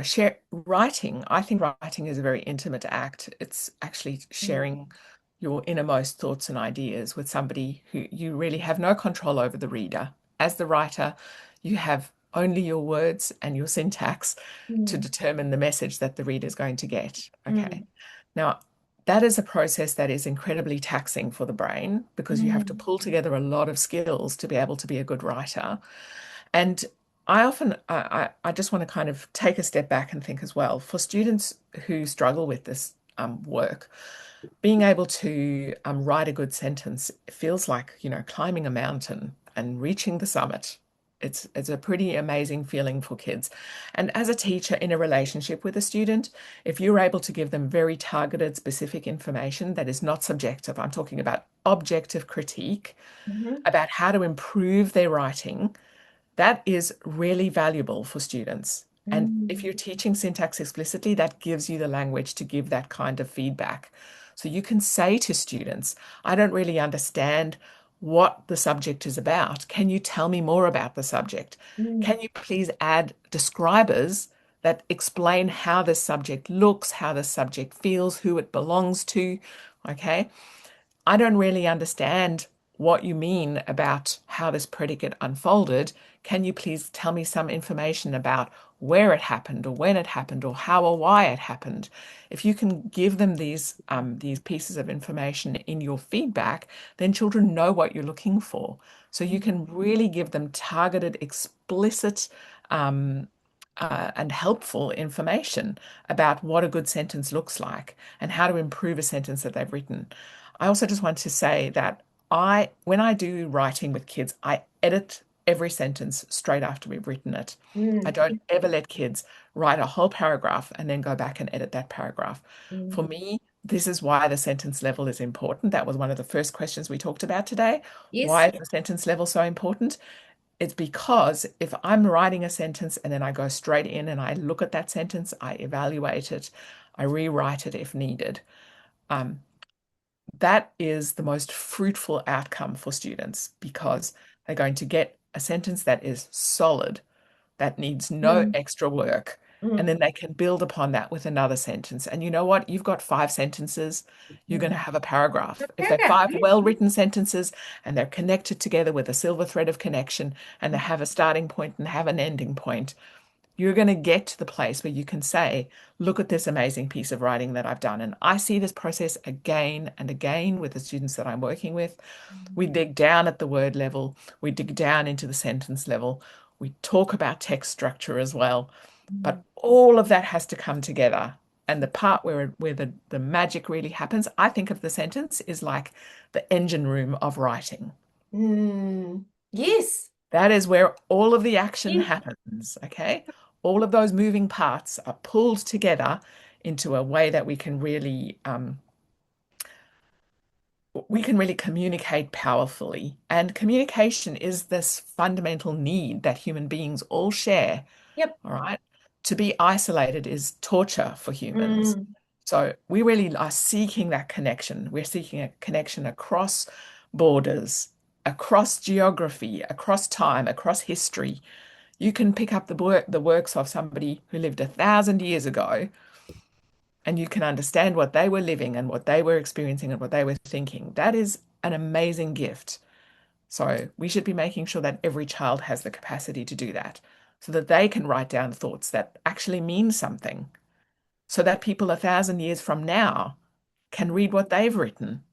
share writing. I think writing is a very intimate act. It's actually Mm, sharing your innermost thoughts and ideas with somebody who you really have no control over the reader. As the writer, you have only your words and your syntax to mm, determine the message that the reader is going to get. Okay. mm, Now, that is a process that is incredibly taxing for the brain because you have to mm, pull together a lot of skills to be able to be a good writer. And I often, I just want to kind of take a step back and think as well, for students who struggle with this work, being able to write a good sentence feels like, climbing a mountain and reaching the summit. It's a pretty amazing feeling for kids. And as a teacher in a relationship with a student, if you're able to give them very targeted, specific information that is not subjective, I'm talking about objective critique mhm, about how to improve their writing, that is really valuable for students. And if mm, you're teaching syntax explicitly, that gives you the language to give that kind of feedback. So you can say to students, I don't really understand what the subject is about. Can you tell me more about the subject? mm, Can you please add describers that explain how this subject looks, how the subject feels, who it belongs to? Okay. I don't really understand what you mean about how this predicate unfolded. Can you please tell me some information about where it happened or when it happened or how or why it happened? If you can give them these pieces of information in your feedback, then children know what you're looking for. So you can really give them targeted, explicit, um, and helpful information about what a good sentence looks like and how to improve a sentence that they've written. I also just want to say that when I do writing with kids, I edit every sentence straight after we've written it. I mm, don't ever let kids write a whole paragraph and then go back and edit that paragraph. For mm. me, this is why the sentence level is important. That was one of the first questions we talked about today. Yes. Why is the sentence level so important? It's because if I'm writing a sentence and then I go straight in and I look at that sentence, I evaluate it, I rewrite it if needed. Um, that is the most fruitful outcome for students because they're going to get a sentence that is solid, that needs no Mm, extra work. And mm, then they can build upon that with another sentence. And you know what? You've got 5 sentences, you're going mm. to have a paragraph. If they're Paragraph, five yes. well-written sentences and they're connected together with a silver thread of connection and they have a starting point and have an ending point, you're going to get to the place where you can say, look at this amazing piece of writing that I've done. And I see this process again and again with the students that I'm working with. We dig down at the word level, we dig down into the sentence level, we talk about text structure as well. But Mm, all of that has to come together. And the part where the magic really happens, I think of the sentence is like the engine room of writing. mm. Yes. That is where all of the action Yes. happens, okay? All of those moving parts are pulled together into a way that we can really we can really communicate powerfully. And communication is this fundamental need that human beings all share. Yep. All right. To be isolated is torture for humans. Mm. So we really are seeking that connection. We're seeking a connection across borders, across geography, across time, across history. You can pick up the works of somebody who lived 1,000 years ago, and you can understand what they were living and what they were experiencing and what they were thinking. That is an amazing gift. So we should be making sure that every child has the capacity to do that so that they can write down thoughts that actually mean something, so that people 1,000 years from now can read what they've written.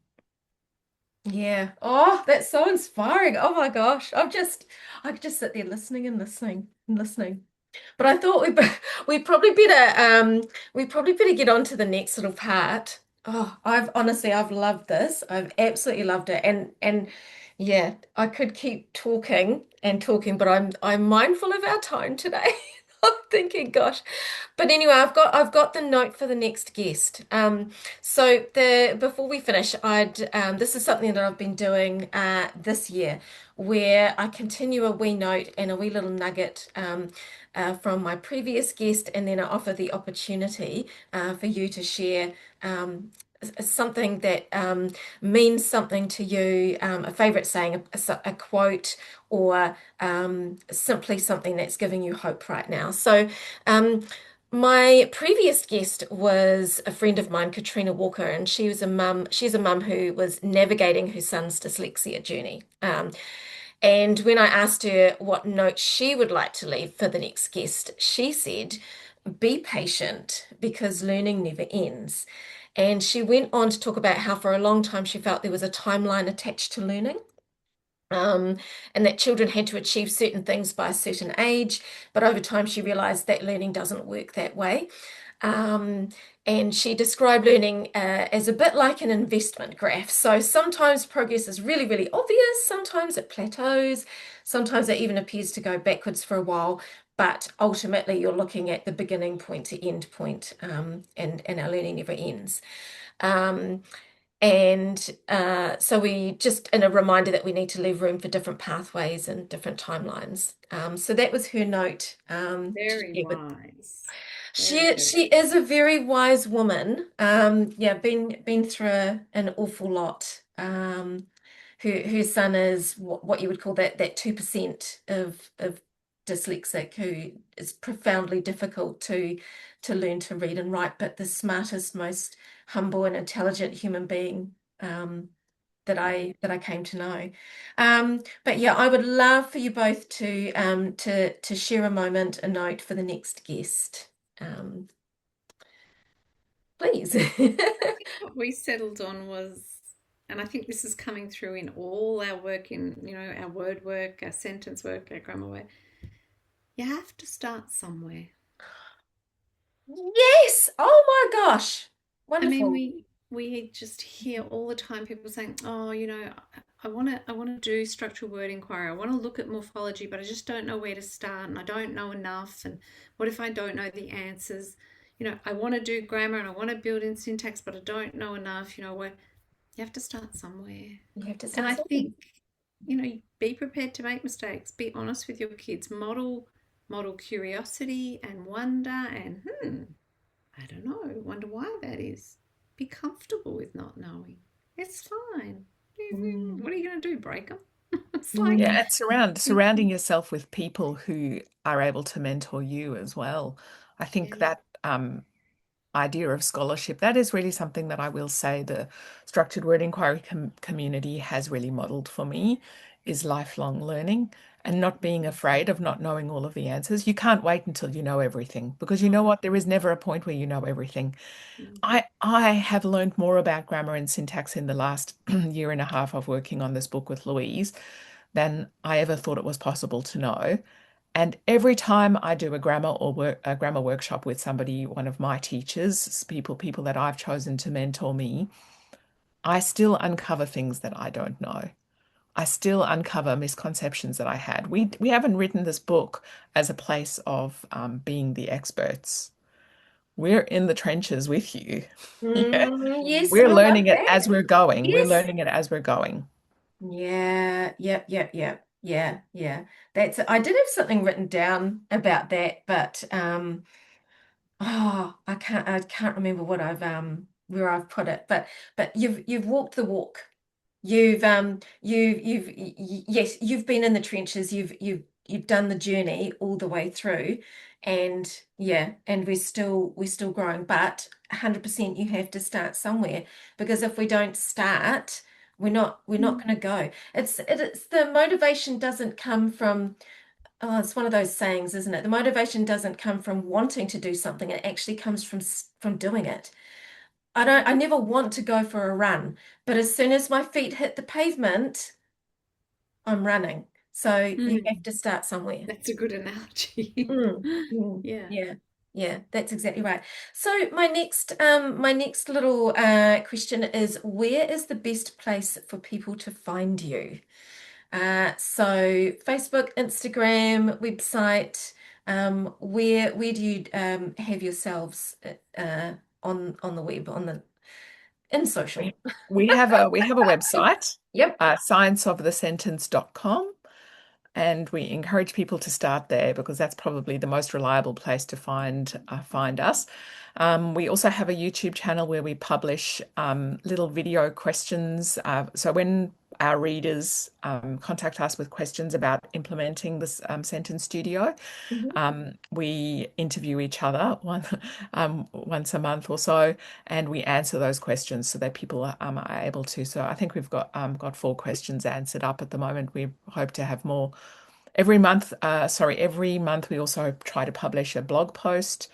Yeah. Oh, that's so inspiring. Oh my gosh. I could just sit there listening and listening and listening. But I thought we probably better get on to the next little part. Oh, I've loved this. I've absolutely loved it. And yeah, I could keep talking and talking, but I'm mindful of our time today. I'm thinking, gosh. But anyway, I've got the note for the next guest. So the before we finish, I'd this is something that I've been doing this year, where I continue a wee note and a wee little nugget from my previous guest, and then I offer the opportunity for you to share something that means something to you, a favorite saying, a quote, or simply something that's giving you hope right now. So, my previous guest was a friend of mine, Katrina Walker, and she was a mum. She's a mum who was navigating her son's dyslexia journey. And when I asked her what note she would like to leave for the next guest, she said, be patient because learning never ends. And she went on to talk about how for a long time she felt there was a timeline attached to learning. Um, and that children had to achieve certain things by a certain age, but over time she realized that learning doesn't work that way. Um, and she described learning as a bit like an investment graph. So sometimes progress is really, really obvious, sometimes it plateaus, sometimes it even appears to go backwards for a while, but ultimately you're looking at the beginning point to end point, and our learning never ends. Um, and so we just, in a reminder that we need to leave room for different pathways and different timelines. So that was her note to Very share with. wise. Very, She very is a very wise woman. Yeah, been through an awful lot. Her son is what you would call that 2% of dyslexic, who is profoundly difficult to learn to read and write, but the smartest, most humble and intelligent human being that I came to know. But yeah, I would love for you both to share a moment, a note for the next guest. Um, please. I think what we settled on was, and I think this is coming through in all our work in, our word work, our sentence work, our grammar work. You have to start somewhere. Yes. Oh my gosh. I mean, Wonderful. we just hear all the time people saying, "Oh, I want to do structural word inquiry. I want to look at morphology, but I just don't know where to start, and I don't know enough. And what if I don't know the answers? I want to do grammar and I want to build in syntax, but I don't know enough. Where you have to start somewhere. You have to And start I something. think, be prepared to make mistakes. Be honest with your kids. Model curiosity and wonder and I don't know. Wonder why that is. Be comfortable with not knowing. It's fine. Mm. What are you going to do? Break them? It's like, Yeah, and surrounding yourself with people who are able to mentor you as well. I think yeah. that idea of scholarship, that is really something that I will say the structured word inquiry community has really modeled for me, is lifelong learning and not being afraid of not knowing all of the answers. You can't wait until you know everything, because you know what? There is never a point where you know everything. I have learned more about grammar and syntax in the last year and a half of working on this book with Louise than I ever thought it was possible to know. And every time I do a grammar workshop with somebody, one of my teachers, people that I've chosen to mentor me, I still uncover things that I don't know. I still uncover misconceptions that I had. We haven't written this book as a place of being the experts. we're in the trenches with you. Yeah. Yes, We're I love learning it as that. we're going. We're Yes. learning it as we're going. Yeah, yep, yep, yep. Yeah, yeah. I did have something written down about that, but oh, I can't remember what I've where I've put it. But you've walked the walk. Yes, you've been in the trenches. You've done the journey all the way through, and yeah, and we're still growing. But 100% you have to start somewhere, because if we don't start, we're not Mm. going to go. It's the motivation doesn't come from, oh, it's one of those sayings, isn't it? The motivation doesn't come from wanting to do something. It actually comes from doing it. I never want to go for a run, but as soon as my feet hit the pavement, I'm running. So you have Mm. to start somewhere. That's a good analogy. Yeah. Yeah, yeah, that's exactly right. So my next little question is, where is the best place for people to find you? So Facebook, Instagram, website, where do you have yourselves on the web, in social? We we have a website, Yep. scienceofthesentence.com. And we encourage people to start there because that's probably the most reliable place to find us. We also have a YouTube channel where we publish little video questions. So when our readers contact us with questions about implementing this sentence studio, Mhm. we interview each other once a month or so, and we answer those questions so that people are able to. So I think we've got 4 questions answered up at the moment. We hope to have more every month. Every month we also try to publish a blog post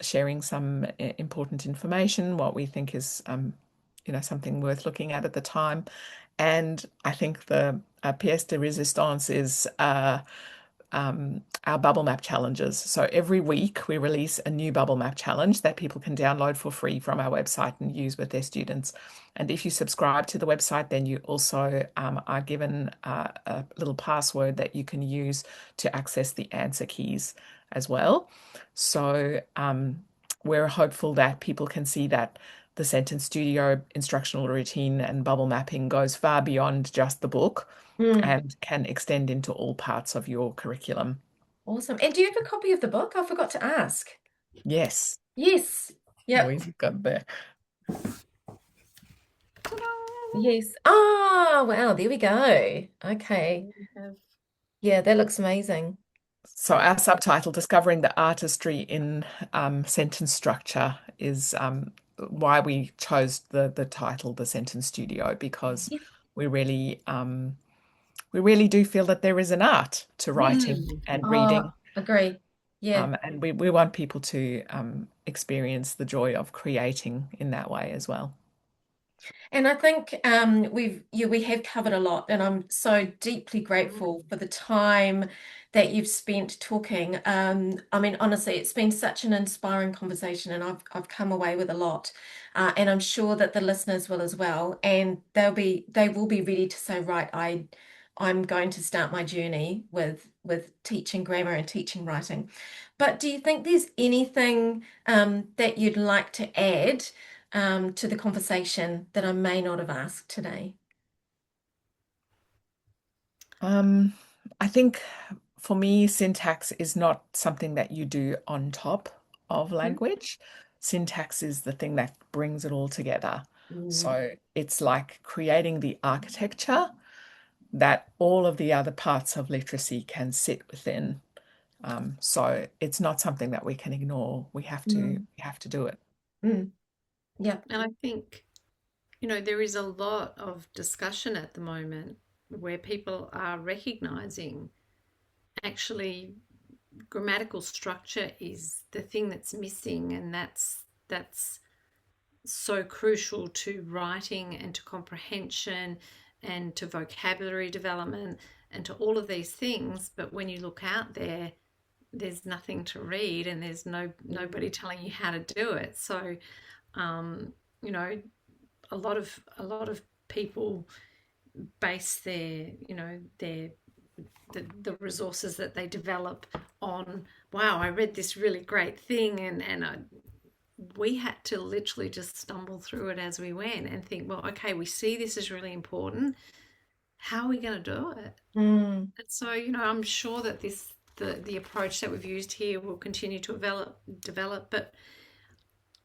sharing some important information, what we think is something worth looking at the time. And I think the pièce de résistance is our bubble map challenges. So every week we release a new bubble map challenge that people can download for free from our website and use with their students. And if you subscribe to the website, then you also are given a little password that you can use to access the answer keys as well. So we're hopeful that people can see that the Sentence Studio instructional routine and bubble mapping goes far beyond just the book Mm, and can extend into all parts of your curriculum. awesome. And do you have a copy of the book? I forgot to ask. Yes, Yes. Yep. Louise has got there. Ta-da! Yes. Oh, wow. There we go. Okay. We have Yeah, that looks amazing. So our subtitle, Discovering the Artistry in Sentence Structure, is why we chose the title, The Sentence Studio, because Yes. we really we really do feel that there is an art to Yes. writing and Oh, reading. agree. Yeah. And we want people to experience the joy of creating in that way as well. And I think we have covered a lot, and I'm so deeply grateful for the time that you've spent talking. I mean, honestly, it's been such an inspiring conversation, and I've come away with a lot, and I'm sure that the listeners will as well. And they will be ready to say, right, I'm going to start my journey with teaching grammar and teaching writing. But do you think there's anything that you'd like to add to the conversation that I may not have asked today? Um, I think for me, syntax is not something that you do on top of Mhm. language. Syntax is the thing that brings it all together. Mm, So it's like creating the architecture that all of the other parts of literacy can sit within. So it's not something that we can ignore. mm, We have to do it. mm. Yeah. and I think, there is a lot of discussion at the moment where people are recognizing actually grammatical structure is the thing that's missing, and that's so crucial to writing and to comprehension and to vocabulary development and to all of these things. But when you look out there, there's nothing to read and there's nobody telling you how to do it. So um, you know a lot of people base their the resources that they develop on, wow, I read this really great thing, we had to literally just stumble through it as we went and think, well, okay, we see this is really important. How are we going to do it? Mm, And so, I'm sure that the approach that we've used here will continue to develop. But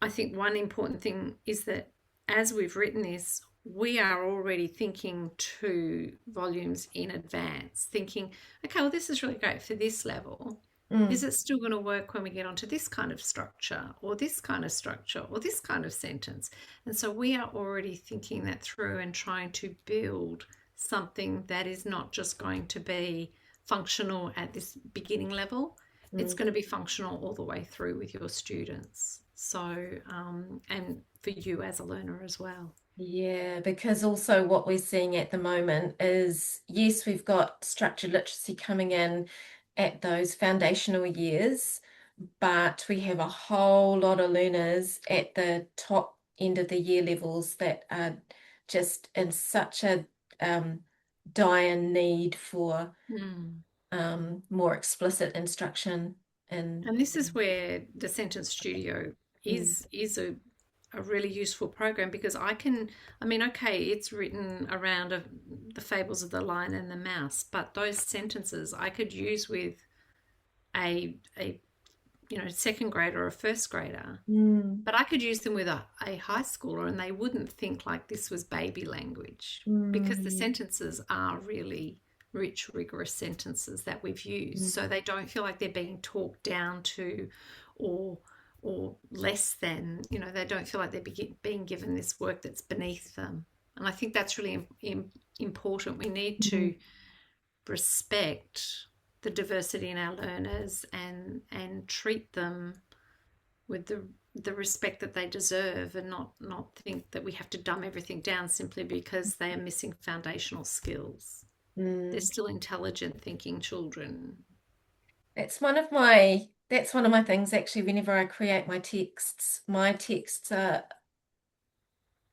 I think one important thing is that as we've written this, we are already thinking 2 volumes in advance, thinking, okay, well, this is really great for this level. Is mm, it still going to work when we get onto this kind of structure or this kind of structure or this kind of sentence? And so we are already thinking that through and trying to build something that is not just going to be functional at this beginning level, it's mm. going to be functional all the way through with your students. So, and for you as a learner as well. Yeah, because also what we're seeing at the moment is, yes, we've got structured literacy coming in at those foundational years, but we have a whole lot of learners at the top end of the year levels that are just in such a um, dire need for Mm. more explicit instruction. And And this is where the Sentence Studio mm, is a really useful program because I mean, okay, it's written around the fables of the lion and the mouse, but those sentences I could use with a second grader or a first grader, mm, but I could use them with a high schooler and they wouldn't think like this was baby language because the mm, sentences are really rich, rigorous sentences that we've used. mm, So they don't feel like they're being talked down to or less than, they don't feel like they're being given this work that's beneath them. And I think that's really important. We need mm, to respect the diversity in our learners and treat them with the respect that they deserve and not think that we have to dumb everything down simply because they are missing foundational skills. They're mm. still intelligent thinking children. That's one of my things actually. Whenever I create my texts are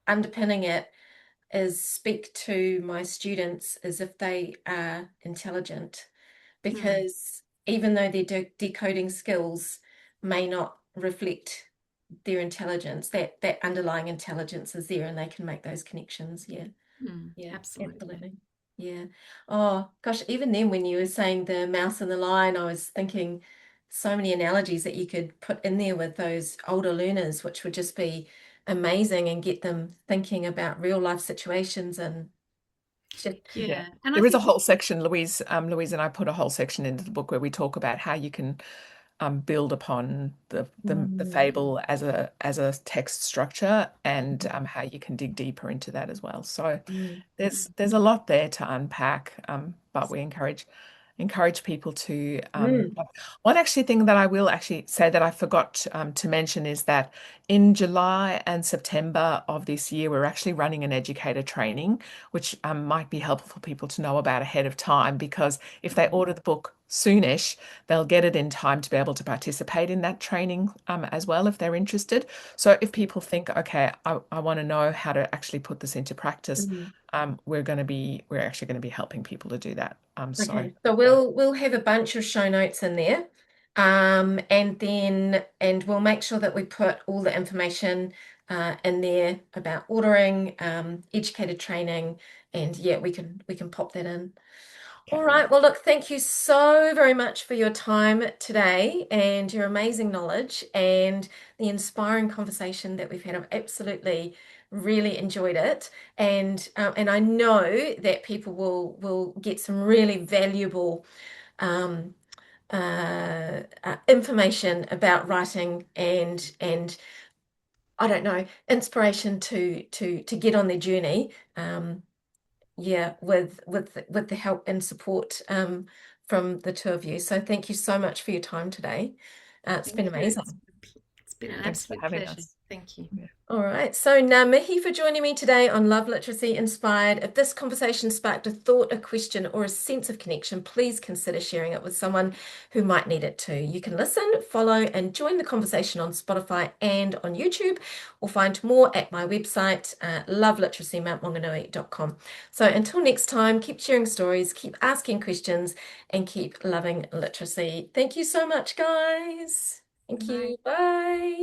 underpinning it is speak to my students as if they are intelligent, Mm, because even though their decoding skills may not reflect their intelligence, that underlying intelligence is there and they can make those connections. Yeah. Yeah, absolutely. absolutely. Yeah. Oh, gosh, even then when you were saying the mouse and the lion, I was thinking so many analogies that you could put in there with those older learners, which would just be amazing and get them thinking about real life situations and just, Yeah, Yeah, and I there is a think whole section, Louise and I put a whole section into the book where we talk about how you can build upon the mm, fable as a text structure and how you can dig deeper into that as well. So mm, there's a lot there to unpack, but we encourage people to mm, one actually thing that I will actually say that I forgot to mention is that in July and September of this year, we're actually running an educator training, which might be helpful for people to know about ahead of time, because if they order the book soonish, they'll get it in time to be able to participate in that training as well if they're interested. So if people think, okay, I want to know how to actually put this into practice, mm. we're actually going to be helping people to do that. So Okay, so yeah, we'll have a bunch of show notes in there. And we'll make sure that we put all the information in there about ordering, educated training, and yeah, we can pop that in. All okay. right. Well, look, thank you so very much for your time today and your amazing knowledge and the inspiring conversation that we've had. I've absolutely really enjoyed it, and I know that people will get some really valuable um, information about writing and I don't know, inspiration to get on their journey. Yeah, with the help and support from the two of you. So thank you so much for your time today. It's been Thank you. amazing. It's been an Thanks for absolute having pleasure. us. Thank you. All right, so now Mihi for joining me today on Love Literacy Inspired. If this conversation sparked a thought, a question, or a sense of connection, please consider sharing it with someone who might need it too. You can listen, follow, and join the conversation on Spotify and on YouTube, or find more at my website, loveliteracymountmaunganui.com. So until next time, keep sharing stories, keep asking questions, and keep loving literacy. Thank you so much, guys. Thank Bye. you. Bye.